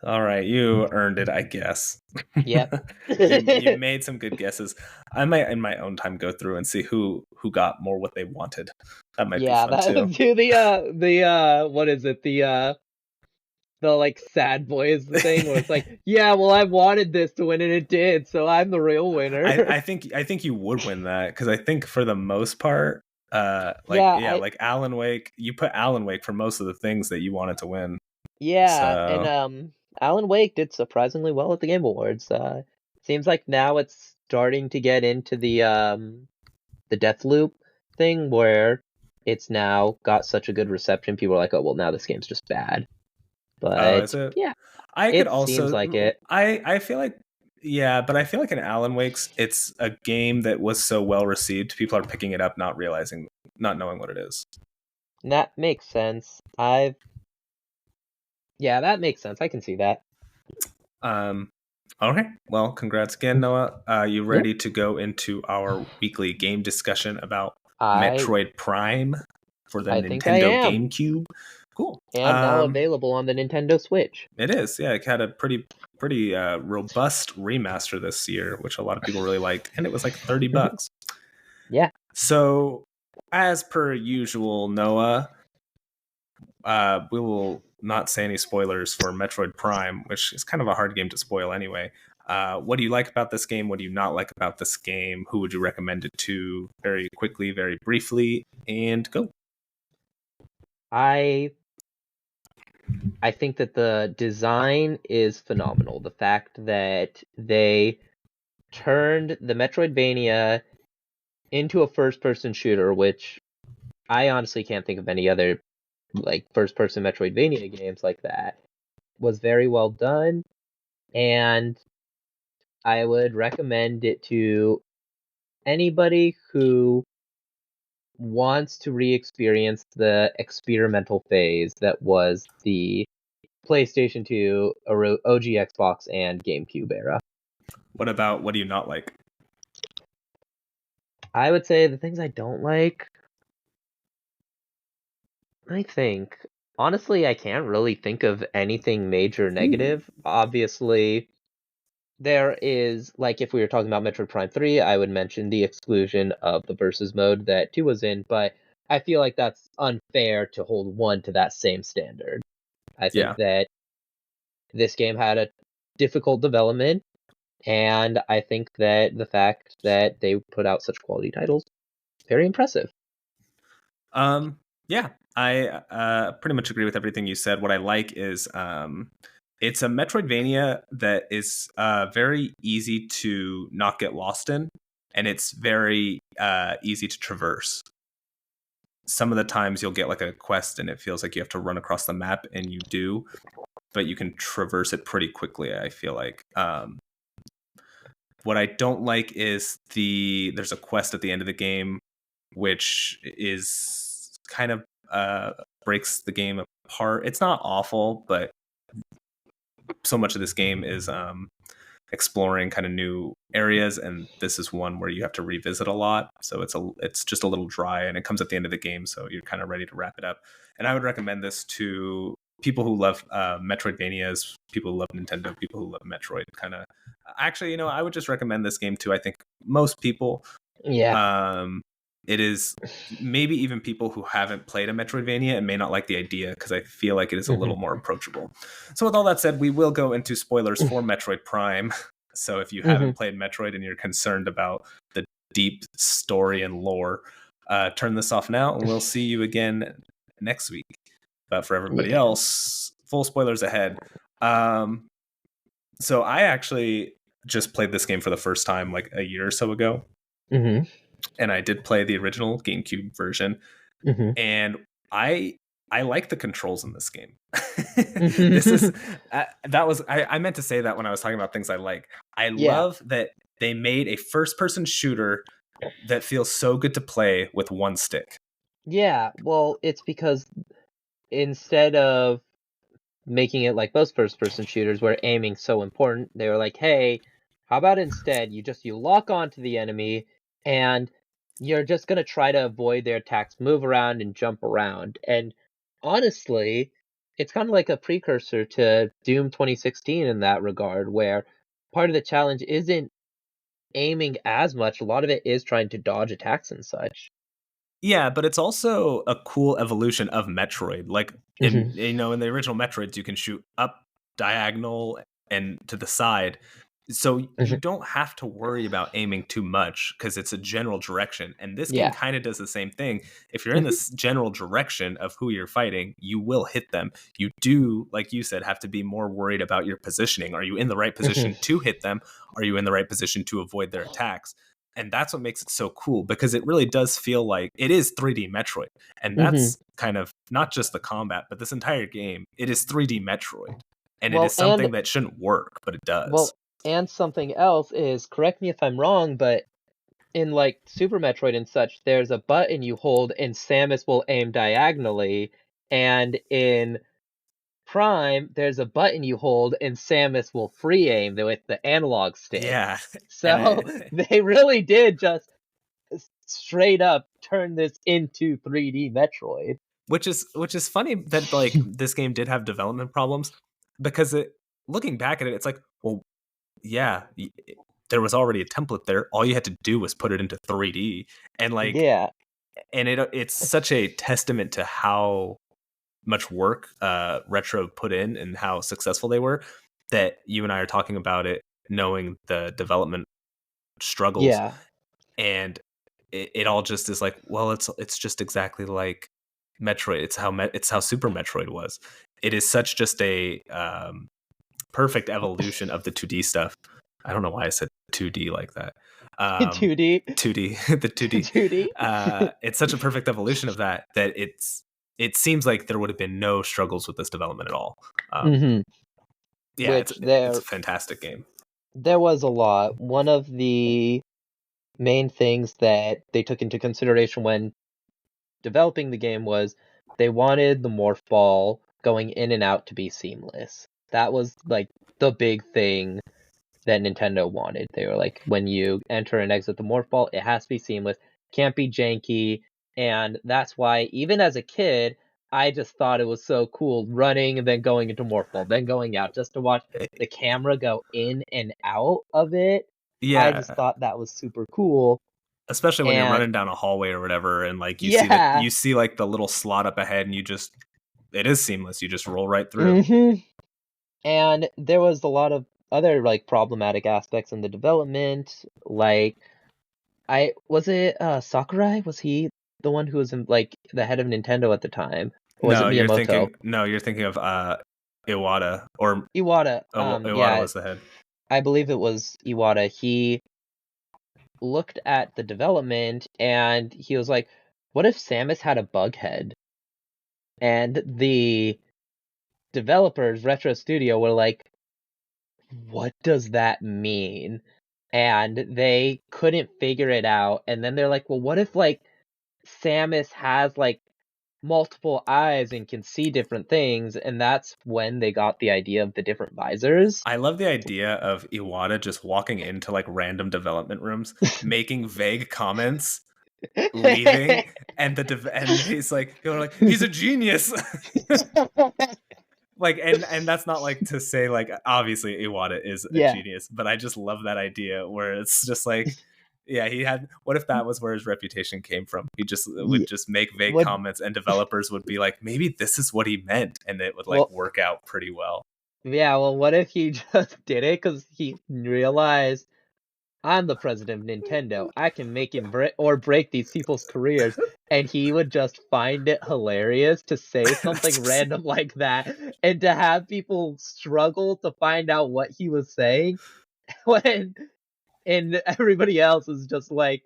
All right. You earned it, I guess. Yep. You made some good guesses. I might in my own time go through and see who got more what they wanted. That might be Yeah, fun that too. do the what is it? The like sad boy is the thing where it's like, yeah, well I wanted this to win and it did, so I'm the real winner. I think you would win that because I think for the most part, like Yeah, yeah, like Alan Wake, you put Alan Wake for most of the things that you wanted to win. yeah, and So Alan Wake did surprisingly well at the Game Awards. Seems like now it's starting to get into the Deathloop thing where it's now got such a good reception. People are like, oh well, now this game's just bad. oh, is But it? yeah, I could it seems also like it. I feel like yeah, but I feel like in Alan Wake's it's a game that was so well received, people are picking it up not realizing not knowing what it is. And that makes sense. Yeah, that makes sense. I can see that. Um okay. Well, congrats again, Noah. You Yep. ready to go into our weekly game discussion about I Metroid Prime for the I think I Nintendo am. GameCube? Cool. And now available on the Nintendo Switch. It is. Yeah, it had a pretty robust remaster this year, which a lot of people really liked, and it was like $30. Yeah. So, as per usual, Noah, we will not say any spoilers for Metroid Prime, which is kind of a hard game to spoil anyway. What do you like about this game? What do you not like about this game? Who would you recommend it to? Very quickly, very briefly, and go. I I think that the design is phenomenal. The fact that they turned the Metroidvania into a first-person shooter, which I honestly can't think of any other like first-person Metroidvania games like that, was very well done, and I would recommend it to anybody who wants to re-experience the experimental phase that was the PlayStation 2, OG Xbox, and GameCube era. What do you not like? I would say the things I don't like, I think, honestly, I can't really think of anything major Ooh. negative. Obviously, there is, like, if we were talking about Metroid Prime 3, I would mention the exclusion of the versus mode that 2 was in, but I feel like that's unfair to hold 1 to that same standard. I think Yeah. that this game had a difficult development, and I think that the fact that they put out such quality titles, very impressive. Yeah, I pretty much agree with everything you said. What I like is it's a Metroidvania that is very easy to not get lost in, and it's very easy to traverse. Some of the times you'll get like a quest and it feels like you have to run across the map, and you do, but you can traverse it pretty quickly, I feel like. What I don't like is there's a quest at the end of the game which is kind of breaks the game apart. It's not awful, but so much of this game is exploring kind of new areas, and this is one where you have to revisit a lot. So it's just a little dry, and it comes at the end of the game, so you're kind of ready to wrap it up. And I would recommend this to people who love Metroidvanias, people who love Nintendo, people who love Metroid. Kind of, actually, I would just recommend this game to I think most people. Yeah. Um, it is maybe even people who haven't played a Metroidvania and may not like the idea because I feel like it is a little more approachable. So, with all that said, we will go into spoilers for Metroid Prime. So, if you haven't played Metroid and you're concerned about the deep story and lore, turn this off now and we'll see you again next week. But for everybody Yeah. else, full spoilers ahead. So, I actually just played this game for the first time like a year or so ago. Mm-hmm. And I did play the original GameCube version, and I like the controls in this game. This is that was I meant to say that when I was talking about things I like. I Yeah. love that they made a first-person shooter that feels so good to play with one stick. Yeah, well, it's because instead of making it like most first person shooters where aiming's so important, they were like, "Hey, how about instead you lock onto the enemy and you're just gonna try to avoid their attacks, move around and jump around." And honestly, it's kind of like a precursor to Doom 2016 in that regard, where part of the challenge isn't aiming as much. A lot of it is trying to dodge attacks and such. Yeah, but it's also a cool evolution of Metroid. Like Hmm. in the original Metroids, you can shoot up, diagonal, and to the side. So you Hmm. don't have to worry about aiming too much because it's a general direction. And this game Yeah. kind of does the same thing. If you're in Hmm. this general direction of who you're fighting, you will hit them. You do, like you said, have to be more worried about your positioning. Are you in the right Hmm. position to hit them? Are you in the right position to avoid their attacks? And that's what makes it so cool because it really does feel like it is 3D Metroid. And Hmm. that's kind of not just the combat, but this entire game. It is 3D Metroid. And it Well, is and something that shouldn't work, but it does. Well, and something else is, correct me if I'm wrong, but in like Super Metroid and such, there's a button you hold and Samus will aim diagonally, and in Prime, there's a button you hold and Samus will free aim with the analog stick. Yeah. And So they really did just straight up turn this into 3D Metroid. which is funny that like this game did have development problems because it looking back at it, it's like, well, yeah, there was already a template there. All you had to do was put it into 3D. And like Yeah. and it's such a testament to how much work Retro put in and how successful they were that you and I are talking about it, knowing the development struggles, Yeah. and it all just is like, well, it's just exactly like Metroid. It's how Super Metroid was. It is such just a perfect evolution of the 2D stuff. I don't know why I said 2D like that. 2D. 2D, the 2D. 2D. It's such a perfect evolution of that it seems like there would have been no struggles with this development at all. Um, Hmm. yeah, Which it's a fantastic game. there was a lot. One of the main things that they took into consideration when developing the game was they wanted the morph ball going in and out to be seamless. That was like the big thing that Nintendo wanted. They were like, when you enter and exit the morph ball, it has to be seamless, can't be janky, and that's why even as a kid, I just thought it was so cool running and then going into morph ball, then going out, just to watch the camera go in and out of it. I just Yeah, thought that was super cool. especially when you're And running down a hallway or whatever, and like yeah, you see like the little slot up ahead, and it is seamless. You just roll right through. hmm and there was a lot of other like problematic aspects in the development, like I was it Sakurai? Was he the one who was in, like the head of Nintendo at the time? Or was it Miyamoto? You're thinking of Iwata or Iwata. Iwata Yeah, was the head. I believe it was Iwata. He looked at the development and he was like, "What if Samus had a bug head?" And the developers, Retro Studio, were like, "What does that mean?" And they couldn't figure it out. And then they're like, "Well, what if like Samus has like multiple eyes and can see different things?" And that's when they got the idea of the different visors. I love the idea of Iwata just walking into like random development rooms, making vague comments, leaving, and and he's like, people are like, he's a genius. Like, and that's not like to say like obviously Iwata is a Yeah. genius, but I just love that idea where it's just like, yeah, he had. What if that was where his reputation came from? He just would Yeah. just make vague What? comments, and developers would be like, maybe this is what he meant, and it would like Well, work out pretty well. yeah. Well, what if he just did it because he realized I'm the president of Nintendo. I can make him break these people's careers, and he would just find it hilarious to say something Just- random like that, and to have people struggle to find out what he was saying when and everybody else is just like,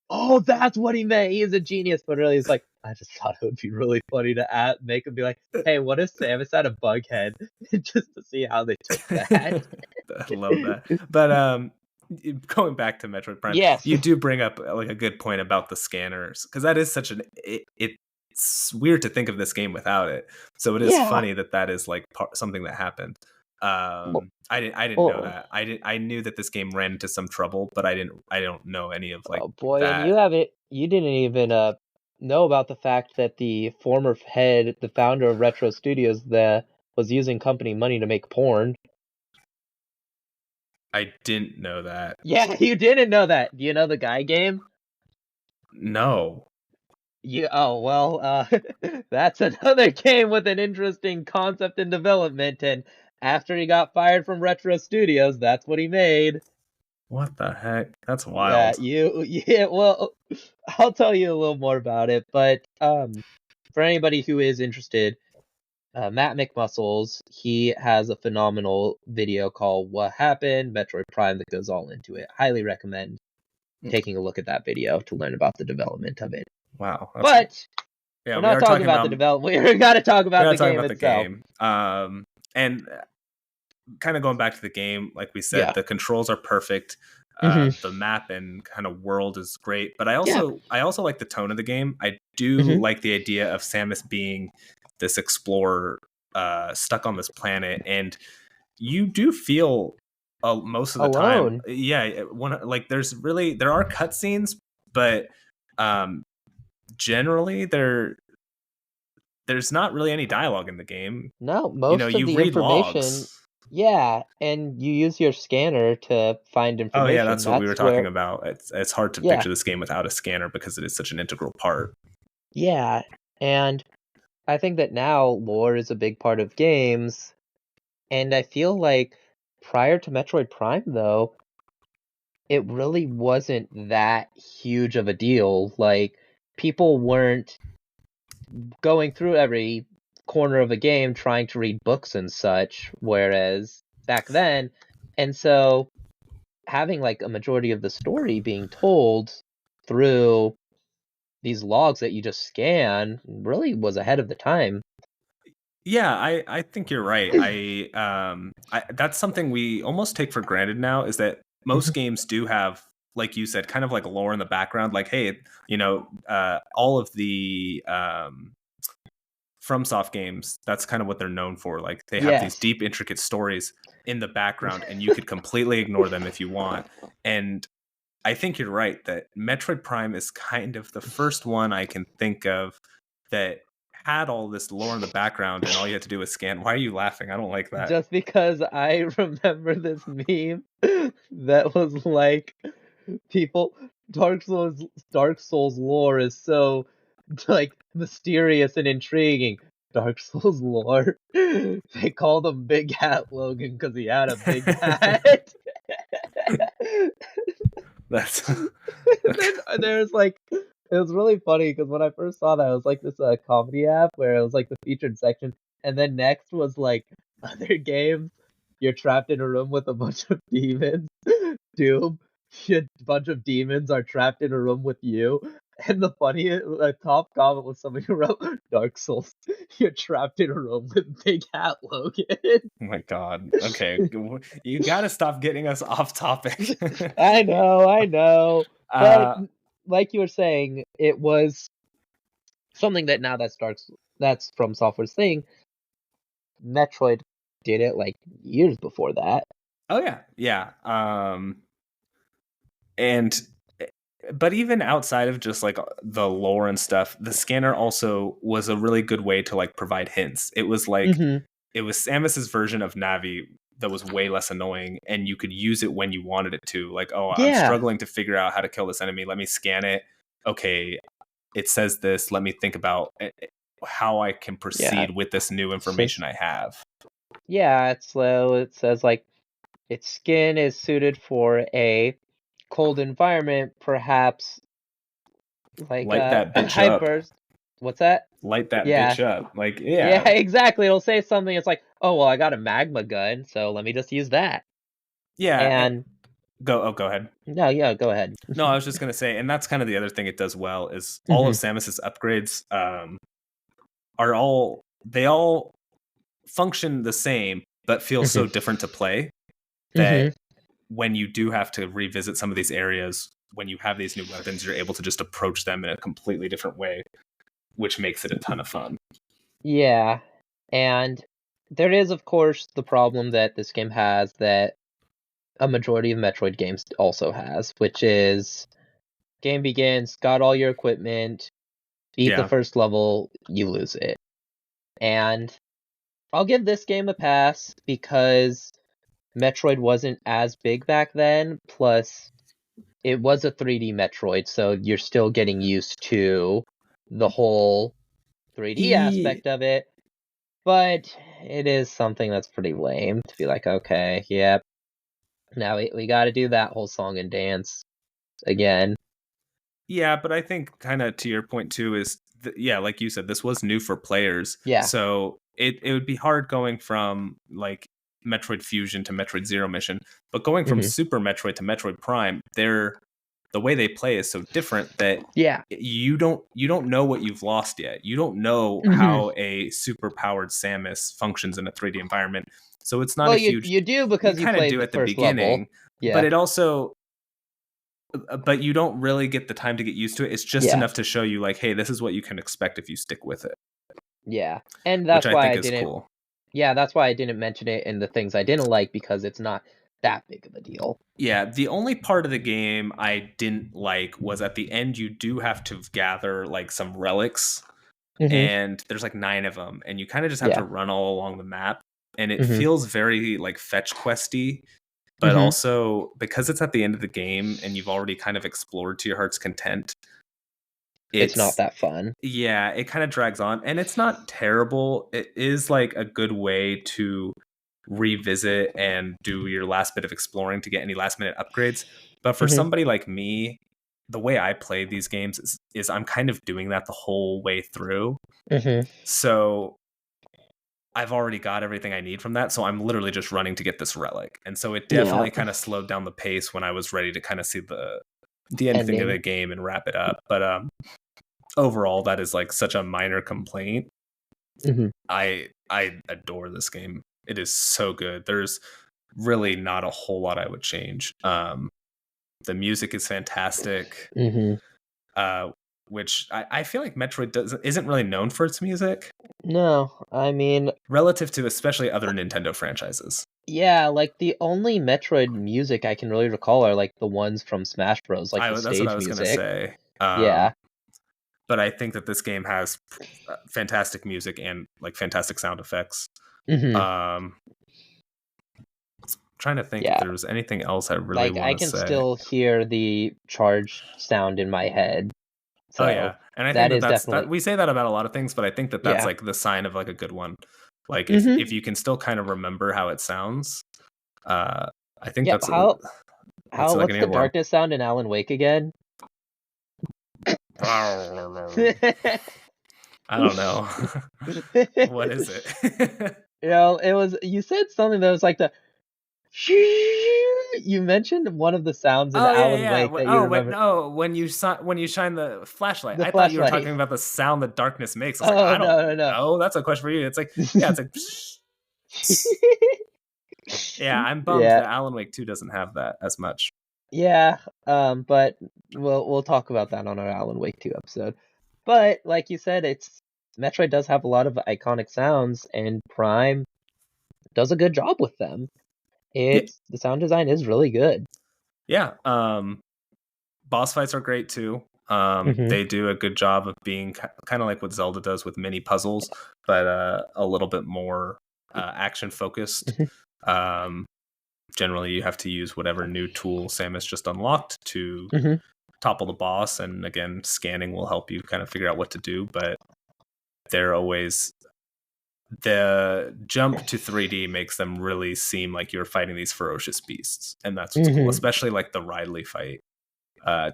"Oh, that's what he meant. He is a genius." But really, it's like, I just thought it would be really funny to make him be like, "Hey, what if Samus had a bug head?" Just to see how they took that. I love that. But going back to Metroid Prime, Yes. you do bring up like a good point about the scanners, because that is such it's weird to think of this game without it. So it is Yeah. funny that is like something that happened. Well, I didn't know oh, that. I knew that this game ran into some trouble, but I don't know any of like oh boy, and that. you didn't even know about the fact that the former head, the founder of Retro Studios, that was using company money to make porn. I didn't know that. Yeah, you didn't know that. Do you know the guy game? No. Oh well, that's another game with an interesting concept and development, and after he got fired from Retro Studios, that's what he made. What the heck? That's Yeah, wild. yeah, well, I'll tell you a little more about it, but for anybody who is interested, Matt McMuscles, he has a phenomenal video called "What Happened?" Metroid Prime that goes all into it. Highly recommend taking a look at that video to learn about the development of it. Wow. That's But yeah. we're We not are talking talking about the about development. We got to talk we're about not the talking game about the itself. game. And kind of going back to the game, like we said, Yeah. the controls are perfect. Hmm. The map and kind of world is great, but Yeah. I also like the tone of the game. I do Hmm. like the idea of Samus being this explorer stuck on this planet, and you do feel most of the time, Alone. yeah. Like there are cutscenes, but um, generally there's not really any dialogue in the game. No, You know, most of you the read information. logs. Yeah, and you use your scanner to find Oh yeah, information. that's what we were That's talking where. about. It's hard to Yeah. picture this game without a scanner because it is such an integral part. Yeah, and I think that now lore is a big part of games, and I feel like prior to Metroid Prime, though, it really wasn't that huge of a deal. Like, people weren't going through every corner of a game trying to read books and such, whereas back then, and so having like a majority of the story being told through these logs that you just scan really was ahead of the time. Yeah, I think you're right. I that's something we almost take for granted now, is that most Mhm. games do have, like you said, kind of like lore in the background. Like, hey, all of the FromSoft games, that's kind of what they're known for. Like, they have these Yes. deep, intricate stories in the background, and you could completely ignore them if you want. And I think you're right that Metroid Prime is kind of the first one I can think of that had all this lore in the background, and all you had to do was scan. Why are you laughing? I don't like that. Just because I remember this meme that was like people Dark Souls lore is so like mysterious and intriguing. Dark Souls lore. They called him Big Hat Logan because he had a big hat. That's And then there's like it was really funny because when I first saw that, it was like this comedy app where it was like the featured section, and then next was like other games. You're trapped in a room with a bunch of demons. Doom, a bunch of demons are trapped in a room with you. And the funny, the top comment was somebody who wrote, "Dark Souls, you're trapped in a room with Big Hat Logan." oh my god. Okay, you got to stop getting us off topic. I know. But uh like you were saying, it was something that now that's from Software's thing. Metroid did it like years before that. oh yeah. Yeah. And but even outside of just like the lore and stuff, the scanner also was a really good way to like provide hints. It was like Hmm. it was Samus's version of Navi that was way less annoying, and you could use it when you wanted it to. Like, oh, I'm Yeah, struggling to figure out how to kill this enemy. Let me scan it. Okay, it says this. Let me think about how I can yeah. proceed with this new information Since I have. it says like its skin is suited for a cold environment, perhaps like Light that a bitch high up. burst. What's that? Light that Yeah, bitch up. Like, yeah, yeah, exactly. It'll say something. It's like, oh well, I got a magma gun, so let me just use that. yeah. And Go ahead. no, yeah, go ahead. No, I was just gonna say, and that's kind of the other thing it does well is all of Hmm. Samus's upgrades are all function the same, but feel Hmm. so different to play Hmm. that when you do have to revisit some of these areas, when you have these new weapons, you're able to just approach them in a completely different way, which makes it a ton of fun. Yeah. And there is, of course, the problem that this game has that a majority of Metroid games also has, which is game begins, got all your equipment, beat the Yeah. first level, you lose it. And I'll give this game a pass because Metroid wasn't as big back then, plus it was a 3D Metroid, so you're still getting used to the whole 3D aspect of it. But it is something that's pretty lame to be like, okay, yep, now we got to do that whole song and dance again. Yeah, but I think kind of to your point too is yeah, like you said, this was new for players. Yeah. So it would be hard going from like Metroid Fusion to Metroid Zero Mission, but going from Super Metroid to Metroid Prime, the way they play is so different that Yeah. you don't know what you've lost yet. You don't know how a super powered Samus functions in a 3D environment. So it's not Well, a huge you do because you kind of played do the at the first level. beginning, Yeah. but it also but you don't really get the time to get used to it. It's just enough to show you like, hey, this is what you can expect if you stick with it. Yeah. And Which that's I why think I is didn't cool. Yeah, that's why I didn't mention it in the things I didn't like because it's not that big of a deal. Yeah, the only part of the game I didn't like was at the end you do have to gather like some relics, and there's like 9 of them, and you kind of just have to run all along the map, and it feels very like fetch questy, but also because it's at the end of the game and you've already kind of explored to your heart's content, it's not that fun. Yeah, it kind of drags on, and it's not terrible. It is like a good way to revisit and do your last bit of exploring to get any last minute upgrades. But for somebody like me, the way I play these games is I'm kind of doing that the whole way through. So I've already got everything I need from that. So I'm literally just running to get this relic. And so it definitely kind of slowed down the pace when I was ready to kind of see the ending of the game and wrap it up. But overall, that is like such a minor complaint. I adore this game. It is so good. There's really not a whole lot I would change. The music is fantastic. Which I feel like Metroid isn't really known for its music. No, I mean, relative to especially other Nintendo franchises. Yeah, like the only Metroid music I can really recall are like the ones from Smash Bros, like the That's what I stage was gonna music. say. Yeah. But I think that this game has fantastic music and like fantastic sound effects. Trying to think if there was anything else I really want to say. I can still hear the charge sound in my head. So yeah, and I think that we say that about a lot of things, but I think that that's like the sign of like a good one. Like if you can still kind of remember how it sounds, I think that's what's like the darkness sound in Alan Wake again? I don't know. What is it? You said something that was like the you mentioned one of the sounds in Alan Wake that you remember. When you shine the flashlight. I thought you were talking about the sound that darkness makes. I was like, I don't know. That's a question for you. It's like, yeah, it's like yeah, I'm bummed that Alan Wake 2 doesn't have that as much. Yeah, but we'll talk about that on our Alan Wake 2 episode. But like you said, Metroid does have a lot of iconic sounds, and Prime does a good job with them. The sound design is really good. Yeah, boss fights are great too. They do a good job of being kind of like what Zelda does with mini puzzles, but a little bit more action focused. Generally, you have to use whatever new tool Samus just unlocked to topple the boss, and again, scanning will help you kind of figure out what to do. But they're always the jump to 3D makes them really seem like you're fighting these ferocious beasts, and that's what's cool. Especially like the Ridley fight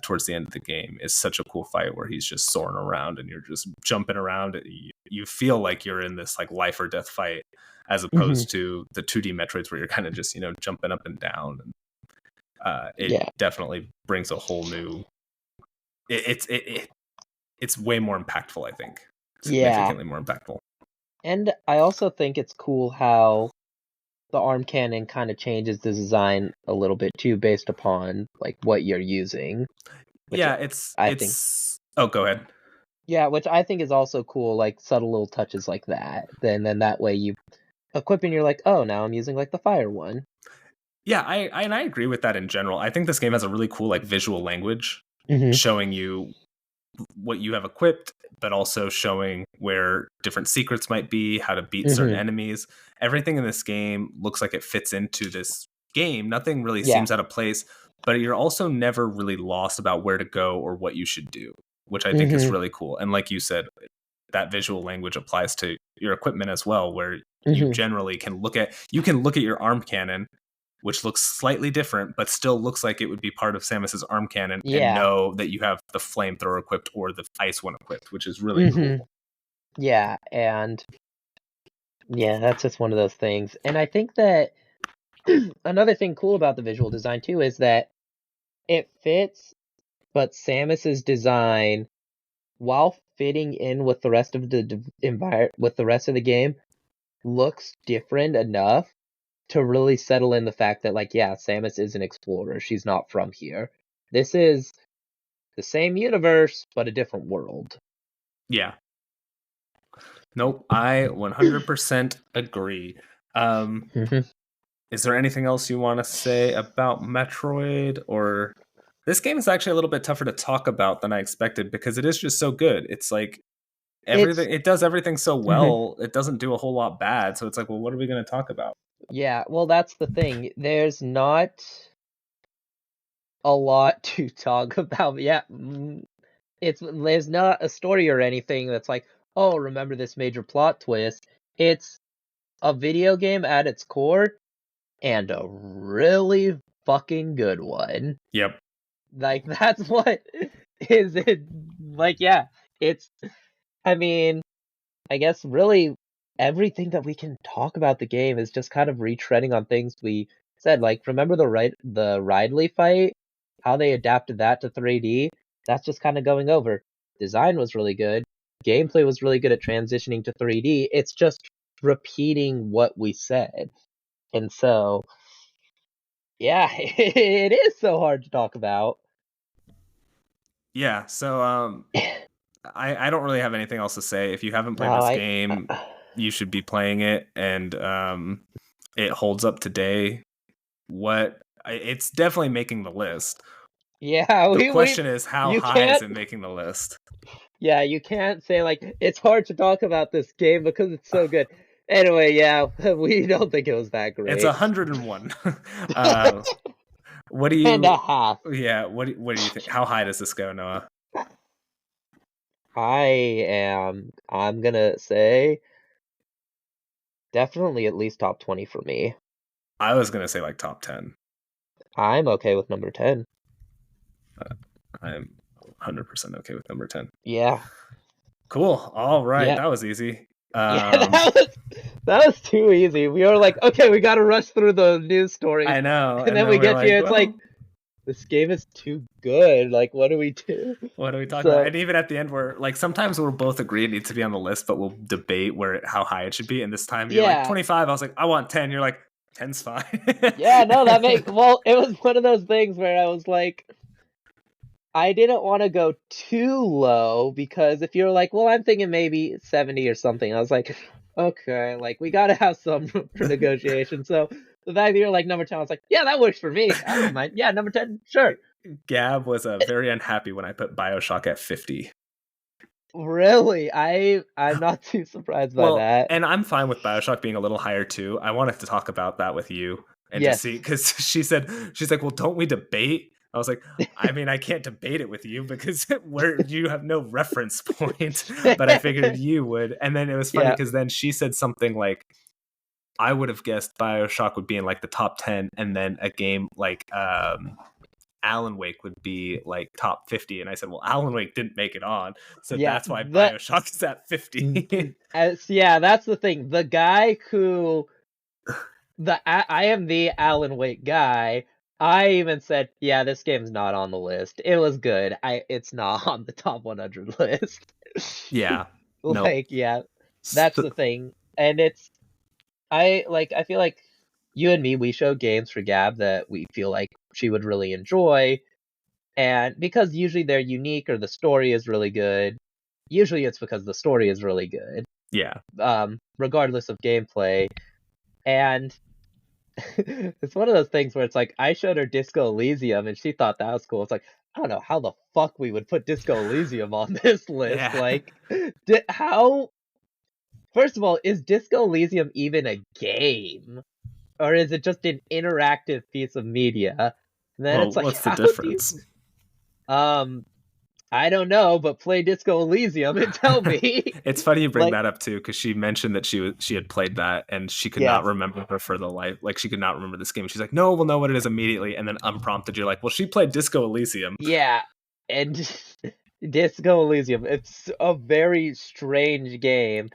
towards the end of the game is such a cool fight where he's just soaring around and you're just jumping around. You feel like you're in this like life or death fight, as opposed to the 2D Metroids where you're kind of just jumping up and down. And it definitely brings a whole new. It's way more impactful, I think. Significantly more impactful. And I also think it's cool how the arm cannon kind of changes the design a little bit too, based upon like what you're using, which Yeah, I think, it's. Oh, go ahead. yeah, which I think is also cool, like subtle little touches like that. Then that way you equip and you're like, oh, now I'm using like the fire one. Yeah, I agree with that in general. I think this game has a really cool like visual language Hmm. showing you what you have equipped, but also showing where different secrets might be, how to beat certain Hmm. enemies. Everything in this game looks like it fits into this game. Nothing really Yeah. seems out of place, but you're also never really lost about where to go or what you should do, which I think is Hmm. really cool. And like you said, that visual language applies to your equipment as well, where you Hmm. generally can look at your arm cannon, which looks slightly different, but still looks like it would be part of Samus's arm cannon, and Yeah. know that you have the flamethrower equipped or the ice one equipped, which is really Hmm. cool. Yeah, and yeah, that's just one of those things. And I think that another thing cool about the visual design too is that it fits, but Samus's design, while fitting in with the rest of the with the rest of the game, looks different enough to really settle in the fact that, like, yeah, Samus is an explorer. She's not from here. This is the same universe, but a different world. Yeah. Nope. I 100% agree. Um, Mhm. is there anything else you want to say about Metroid? Or this game is actually a little bit tougher to talk about than I expected because it is just so good. It's like It's everything, it does everything so mhm. well. It doesn't do a whole lot bad. So it's like, well, what are we going to talk about? Yeah, well, that's the thing. There's not a lot to talk about. Yeah, there's not a story or anything that's like, oh, remember this major plot twist. It's a video game at its core, and a really fucking good one. Yep. Like that's what is it. Like, yeah, it's, I mean, I guess really everything that we can talk about the game is just kind of retreading on things we said. Like, remember the Ridley fight? How they adapted that to 3D? That's just kind of going over. Design was really good. Gameplay was really good at transitioning to 3D. It's just repeating what we said. And so, yeah, it is so hard to talk about. Yeah. So, I don't really have anything else to say. If you haven't No, played this game, you should be playing it, and it holds up today. It's definitely making the list. yeah, The we question is, how you high is can't, it making the list? yeah, you can't say like it's hard to talk about this game because it's so good. Anyway, yeah, we don't think it was that It's great. 101. uh, what do And a you? half. Yeah. What do you think? How high does this go, Noah? I'm gonna say definitely at least top 20 for me. I was gonna say like top 10. I'm okay with number 10. I'm 100% okay with number 10. Yeah. Cool. All right, Yeah. that was easy. Yeah, that was too easy. We were like, okay, we gotta rush through the news stories. I know. And And then then we we're get like, here, it's like, well, this game is too good. Like, what do we do? what are we talking about? So, And even at the end, we're like, sometimes we'll both agree it needs to be on the list, but we'll debate how high it should be. And this time, you're like yeah. 25. I was like, I want 10. You're like, 10's fine. Yeah, no, well, it was one of those things where I was like, I didn't want to go too low because if you're like, well, I'm thinking maybe 70 or something, I was like, okay, like we gotta have some room for negotiation. So the fact that you're like number 10, I was like, yeah, that works for me. I don't mind. Yeah, number 10, sure. Gab was very unhappy when I put Bioshock at 50. Really, I'm not too surprised by Well, that. and I'm fine with Bioshock being a little higher too. I wanted to talk about that with you and just see, Yes. because she's like, well, don't we debate? I was like, I mean, I can't debate it with you because you have no reference point, but I figured you would. And then it was funny Yeah. because then she said something like, I would have guessed Bioshock would be in like the top 10, and then a game like Alan Wake would be like top 50. And I said, well, Alan Wake didn't make it on, so Yeah, that's why Bioshock is at 50. yeah, that's the thing. The guy who I am the Alan Wake guy. I even said, yeah, this game's not on the list. It was good. It's not on the top 100 list. Yeah. No. Like, yeah, that's the thing. And I feel like you and me, we show games for Gab that we feel like she would really enjoy, and because usually they're unique or the story is really good, usually it's because the story is really good, Yeah. regardless of gameplay. And it's one of those things where it's like I showed her Disco Elysium and she thought that was cool. It's like I don't know how the fuck we would put Disco Elysium on this list. Yeah. Like, how? First of all, is Disco Elysium even a game, or is it just an interactive piece of media? And then Well, it's like, what's the how do you? difference? Um, I don't know, but play Disco Elysium and tell me. It's funny you bring Like, that up too, because she mentioned that she had played that and she could yeah, not remember her for the life. Like she could not remember this game. She's like, no, we'll know what it is immediately. And then unprompted, you're like, well, she played Disco Elysium. yeah, and Disco Elysium. It's a very strange game.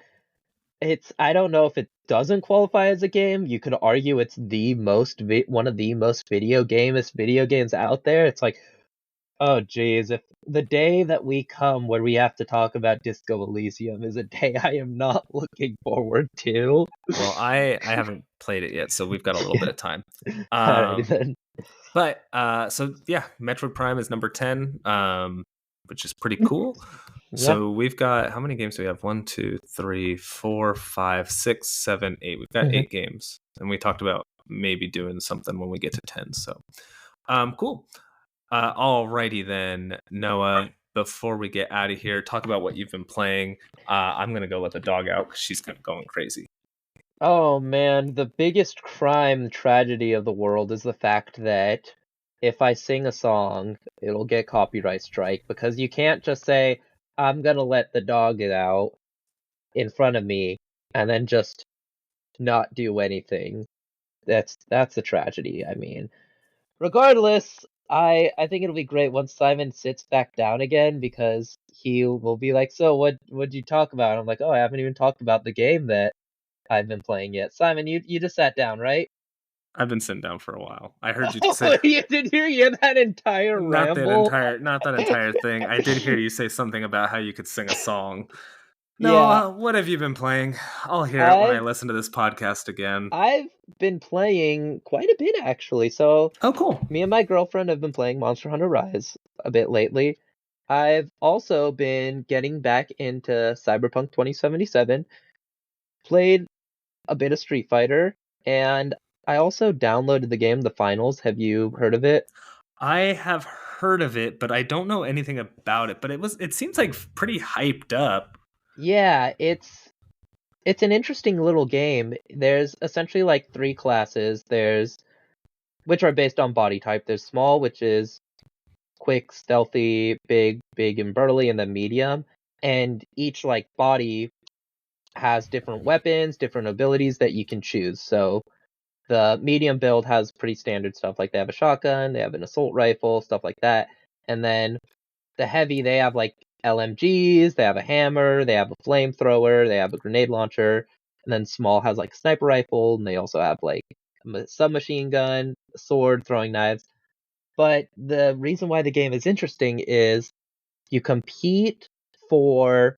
I don't know if it doesn't qualify as a game. You could argue it's the one of the most video games out there. It's like, oh geez, if the day that we come where we have to talk about Disco Elysium is a day I am not looking forward to. Well, I haven't played it yet, so we've got a little bit of time. Alrighty Um, then. but so yeah, Metroid Prime is number 10, which is pretty cool. Yeah. So we've got, how many games do we have? 1, 2, 3, 4, 5, 6, 7, 8. We've got 8 games, and we talked about maybe doing something when we get to 10. So, cool. Alrighty then, Noah. Before we get out of here, talk about what you've been playing. I'm gonna go let the dog out because she's kind of going crazy. Oh man, the biggest crime tragedy of the world is the fact that if I sing a song, it'll get copyright strike because you can't just say, I'm gonna let the dog out in front of me and then just not do anything. That's a tragedy. I mean, regardless, I think it'll be great once Simon sits back down again because he will be like, "So what'd you talk about?" I'm like, "Oh, I haven't even talked about the game that I've been playing yet." Simon, you just sat down, right? I've been sitting down for a while. I heard you say Oh, you did hear that entire ramble? not that entire thing. I did hear you say something about how you could sing a song. Yeah, Noah, what have you been playing? I'll hear it when I I've listen to this podcast again. I've been playing quite a bit actually. So Oh, cool. me and my girlfriend have been playing Monster Hunter Rise a bit lately. I've also been getting back into Cyberpunk 2077, played a bit of Street Fighter, and I also downloaded the game The Finals. Have you heard of it? I have heard of it, but I don't know anything about it. But it seems like pretty hyped up. Yeah, it's an interesting little game. There's essentially like three classes. There's which are based on body type. There's small, which is quick, stealthy, big and burly, and then medium. And each like body has different weapons, different abilities that you can choose. So the medium build has pretty standard stuff, like they have a shotgun, they have an assault rifle, stuff like that. And then the heavy, they have like LMGs, they have a hammer, they have a flamethrower, they have a grenade launcher. And then small has like a sniper rifle, and they also have like a submachine gun, a sword, throwing knives. But the reason why the game is interesting is you compete for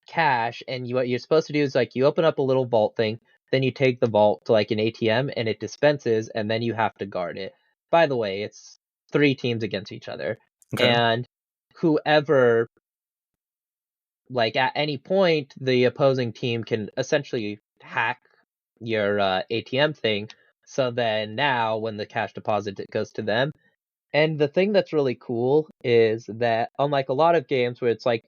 cash, and what you're supposed to do is like you open up a little vault thing, then you take the vault to like an ATM and it dispenses, and then you have to guard it. By the way, it's three teams against each other, Okay. and whoever, like at any point, the opposing team can essentially hack your ATM thing. So then now, when the cash deposit it goes to them. And the thing that's really cool is that unlike a lot of games where it's like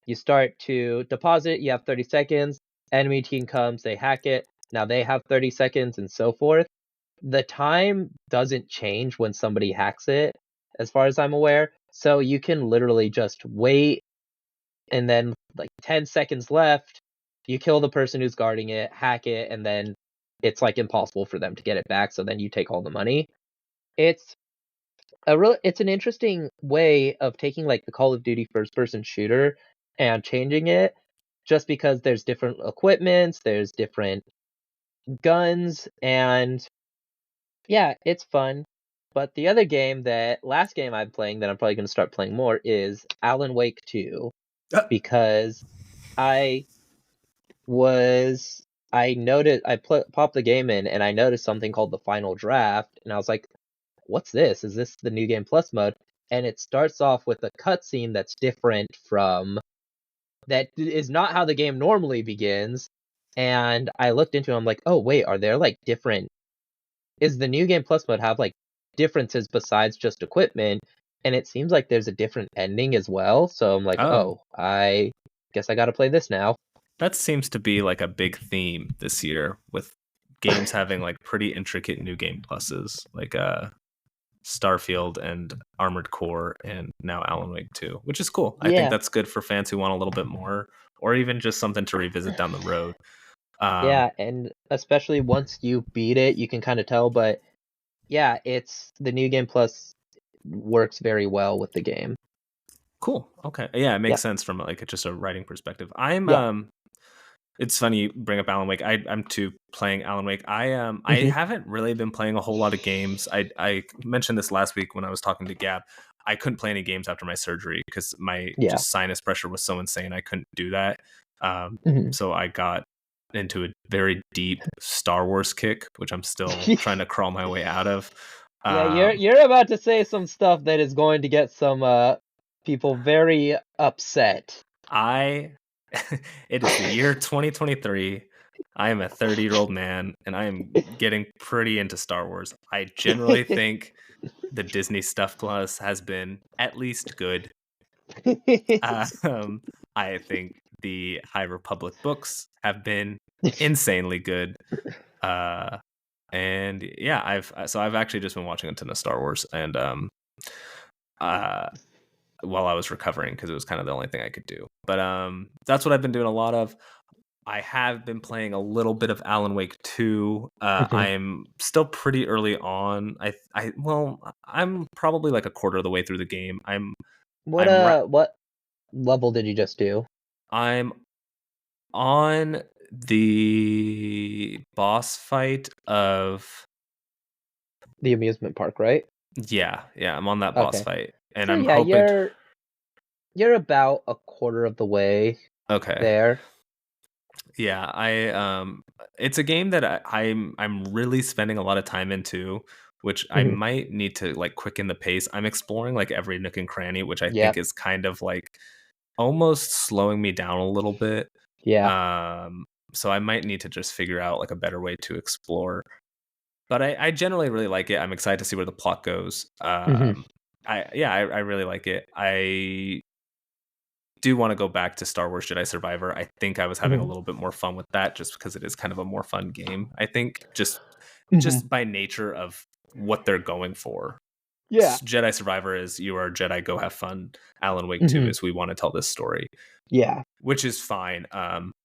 you start to deposit, you have 30 seconds, enemy team comes, they hack it, now they have 30 seconds, and so forth. The time doesn't change when somebody hacks it, as far as I'm aware. So you can literally just wait, and then, like, 10 seconds left, you kill the person who's guarding it, hack it, and then it's, like, impossible for them to get it back, so then you take all the money. It's it's an interesting way of taking like the Call of Duty first person shooter and changing it just because there's different equipments, there's different guns, and yeah, it's fun. But the other game, that last game I'm playing that I'm probably going to start playing more, is Alan Wake 2 Uh, because I was I popped the game in and I noticed something called the final draft, and I was like, "What's this? Is this the new game plus mode?" And it starts off with a cutscene that's different from that is not how the game normally begins. And I looked into it, I'm like, "Oh wait, are there like different is the new game plus mode have like differences besides just equipment?" And it seems like there's a different ending as well. So I'm like, Oh, "Oh, I guess I got to play this now." that seems to be like a big theme this year with games having like pretty intricate new game pluses, like Starfield and Armored Core and now Alan Wake 2, which is cool. I think Yeah. that's good for fans who want a little bit more or even just something to revisit down the road. Yeah, and especially once you beat it, you can kind of tell, but yeah, it's the new game plus works very well with the game. Cool. Okay. Yeah, it makes Yep. sense from like just a writing perspective. I'm Yeah. it's funny you bring up Alan Wake. I'm too playing Alan Wake. I Hmm. haven't really been playing a whole lot of games. I mentioned this last week when I was talking to Gab. I couldn't play any games after my surgery because my Yeah. just sinus pressure was so insane. I couldn't do that. Hmm. So I got into a very deep Star Wars kick, which I'm still trying to crawl my way out of. Yeah, you're about to say some stuff that is going to get some people very upset. I it is the year 2023. I am a 30-year-old man and I am getting pretty into Star Wars. I generally think the Disney Stuff Plus has been at least good. Um, I think the High Republic books have been insanely good. Uh, and yeah, I've actually just been watching a ton of Star Wars and uh while I was recovering because it was kind of the only thing I could do. But that's what I've been doing a lot of. I have been playing a little bit of Alan Wake 2. Hmm. I'm still pretty early on. I'm probably like a quarter of the way through the game. I'm ra- What level did you just do? I'm on the boss fight of The amusement park, right? yeah, I'm on that boss Okay. fight and So I'm yeah, hoping you're about a quarter of the way okay. there. Yeah, I it's a game that I'm really spending a lot of time into, which I Hmm. might need to like quicken the pace. I'm exploring like every nook and cranny, which I think Yep. is kind of like almost slowing me down a little bit. Yeah. Um so I might need to just figure out like a better way to explore. But I generally really like it. I'm excited to see where the plot goes. Hmm. I really like it. I do want to go back to Star Wars Jedi Survivor. I think I was having a Hmm. little bit more fun with that just because it is kind of a more fun game. I think Hmm. just by nature of what they're going for. Yeah. Jedi Survivor is you are a Jedi, go have fun. Alan Wake 2 Hmm. is we want to tell this story, Yeah. which is fine.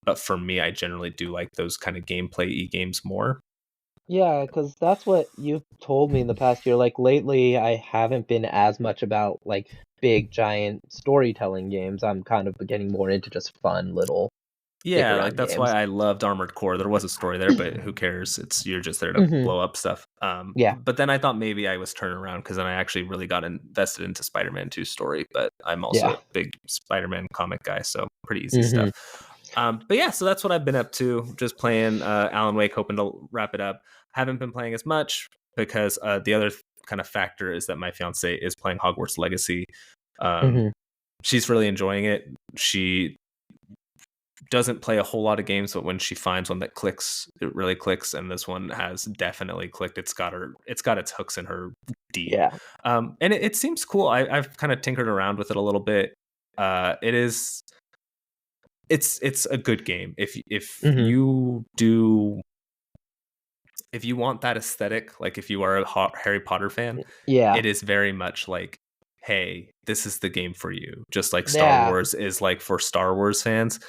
But for me, I generally do like those kind of gameplay e games more. Yeah, because that's what you've told me in the past year. Like lately, I haven't been as much about like big giant storytelling games. I'm kind of getting more into just fun little dick Yeah, like around that's why games. I loved Armored Core. There was a story there, but who cares? It's you're just there to Hmm. blow up stuff. Yeah. But then I thought maybe I was turning around because then I actually really got invested into Spider-Man 2 story. But I'm also Yeah. a big Spider-Man comic guy, so pretty easy Hmm. stuff. But yeah, so that's what I've been up to. Just playing Alan Wake, hoping to wrap it up. Haven't been playing as much because the other kind of factor is that my fiance is playing Hogwarts Legacy. Um, Hmm. she's really enjoying it. She doesn't play a whole lot of games, but when she finds one that clicks, it really clicks. And this one has definitely clicked. It's got its hooks in her deep. Yeah. And it seems cool. I've kind of tinkered around with it a little bit. It is, it's a good game. Hmm. If you want that aesthetic, like if you are a Harry Potter fan, Yeah. it is very much like, hey, this is the game for you. Just like Star Yeah. Wars is like for Star Wars fans.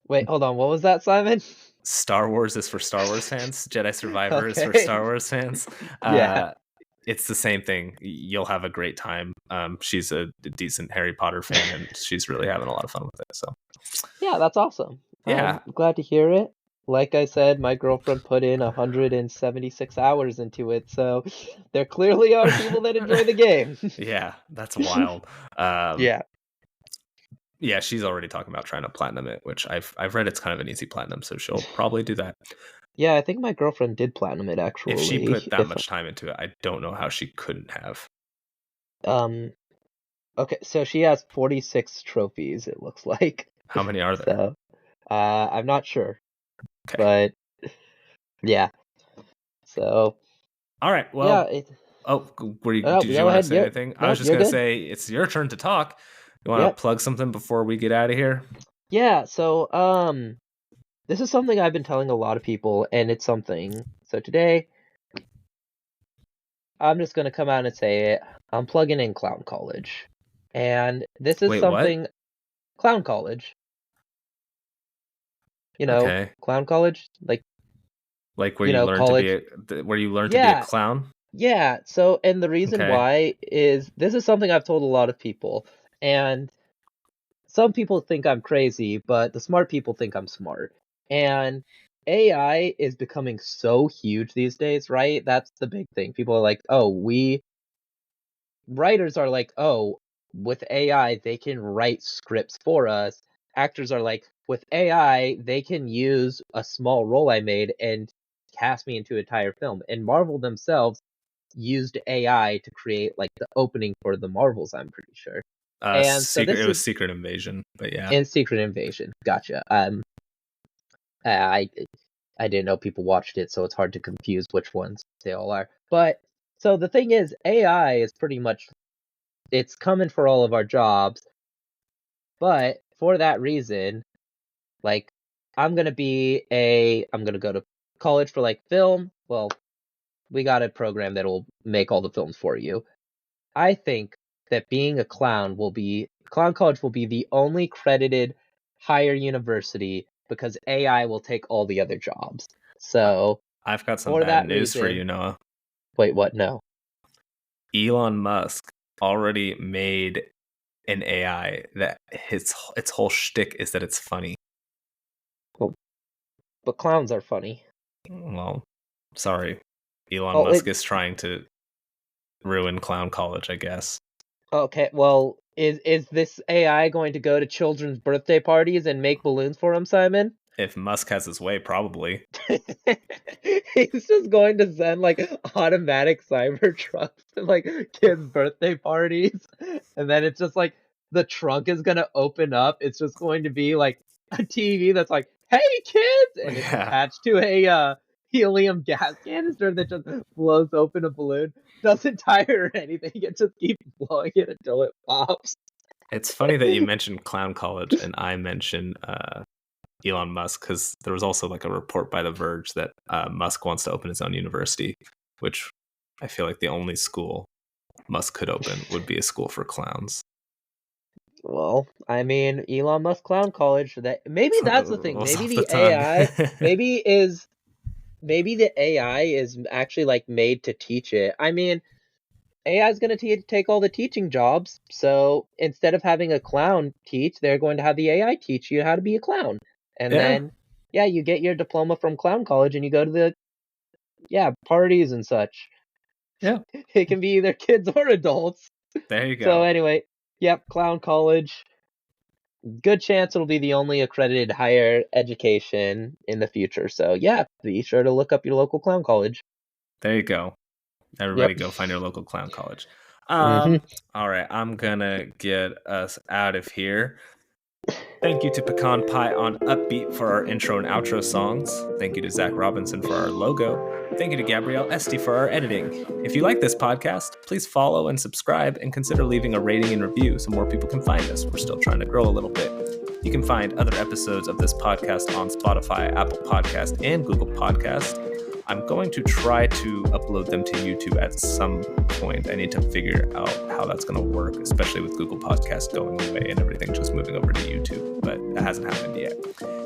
Wait, hold on. What was that, Simon? Star Wars is for Star Wars fans. Jedi Survivor is for Okay. Star Wars fans. Yeah. Uh, it's the same thing. You'll have a great time. She's a decent Harry Potter fan, and she's really having a lot of fun with it. So Yeah, that's awesome. I'm yeah, glad to hear it. Like I said, my girlfriend put in 176 hours into it, so there clearly are people that enjoy the game. yeah, that's wild. Um, Yeah. yeah, she's already talking about trying to platinum it, which I've read it's kind of an easy platinum, so she'll probably do that. Yeah, I think my girlfriend did platinum it If she actually. put that much time into it, I don't know how she couldn't have. Um, okay, so she has 46 trophies, it looks like. How many are there? So, I'm not sure, Okay. but yeah. So, All right. yeah, Well, did you go want to ahead. say Yep. anything? I was Nope, just you're gonna good. say it's your turn to talk. You want Yep. to plug something before we get out of here? Yeah, so, this is something I've been telling a lot of people, and it's something. So today, I'm just gonna come out and say it. I'm plugging in Clown College. And this is Wait, what? something Clown College, Okay. Clown College, like, Like where you learn to be college. where you learn to be a Yeah, clown? yeah. So, and the reason Okay. why is this is something I've told a lot of people, and some people think I'm crazy, but the smart people think I'm smart. And AI is becoming so huge these days, right? That's the big thing. People are like, oh, writers are like, oh, with AI, they can write scripts for us. Actors are like, with AI, they can use a small role I made and cast me into an entire film. And Marvel themselves used AI to create like the opening for the Marvels, I'm pretty sure. And so Secret. this It is was Secret Invasion, but yeah. in Secret Invasion. Gotcha. I I didn't know people watched it, so it's hard to confuse which ones they all are. But so the thing is, AI is pretty much it's coming for all of our jobs, but for that reason, like I'm gonna go to college for like film. Well, we got a program that'll make all the films for you. I think that being a clown college will be the only credited higher university because AI will take all the other jobs. I- So I've got some for bad that news for you, reason, Noah. wait, what? No. Elon Musk already made an AI that its whole shtick is that it's funny. Well, but clowns are funny. Well, sorry. Elon Oh, Musk is trying to ruin clown college, I guess. okay. Well, is this AI going to go to children's birthday parties and make balloons for him, Simon? If Musk has his way, probably. He's just going to send like automatic cyber trucks to like kids' birthday parties, and then it's just like the trunk is gonna open up. It's just going to be like a TV that's like, "Hey kids," and it's Yeah. attached to a helium gas canister that just blows open a balloon. Doesn't tire or anything. It just keeps blowing it until it pops. It's funny that you mentioned clown college and I mentioned Elon Musk because there was also like a report by The Verge that Musk wants to open his own university, which I feel like the only school Musk could open would be a school for clowns. Well, I mean, Elon Musk Clown College. That maybe that's the thing. Rolls Maybe off the the tongue. AI, maybe is maybe the AI is actually like made to teach it. I mean, AI is going to take all the teaching jobs. So instead of having a clown teach, they're going to have the AI teach you how to be a clown. And Yeah, then, yeah, you get your diploma from Clown College and you go to the, yeah, parties and such. yeah. It can be either kids or adults. There you So go. anyway, yep, Clown College. Good chance it'll be the only accredited higher education in the future. So yeah, be sure to look up your local clown college. There you go. Everybody Yep. go find your local clown college. Hmm. All right, I'm gonna get us out of here. Thank you to Pecan Pie on Upbeat for our intro and outro songs. Thank you to Zach Robinson for our logo. Thank you to Gabrielle Este for our editing. If you like this podcast, please follow and subscribe and consider leaving a rating and review so more people can find us. We're still trying to grow a little bit. You can find other episodes of this podcast on Spotify, Apple Podcast, and Google Podcast. I'm going to try to upload them to YouTube at some point. I need to figure out how that's going to work, especially with Google Podcast going away and everything just moving over to YouTube, but that hasn't happened yet.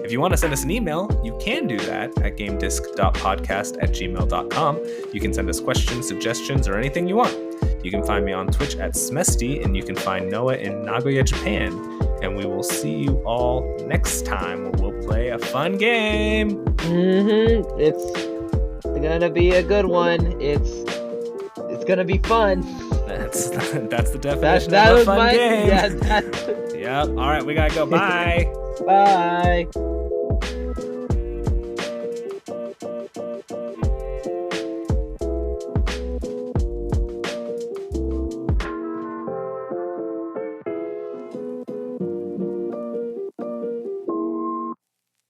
If you want to send us an email, you can do that at gamedisc.podcast@gmail.com. You can send us questions, suggestions, or anything you want. You can find me on Twitch at Smesty, and you can find Noah in Nagoya, Japan. And we will see you all next time where we'll play a fun game. It's gonna be a good one. It's gonna be fun. That's the definition That of a was fun my game. yeah. Yep. All right, we gotta go. Bye. Bye.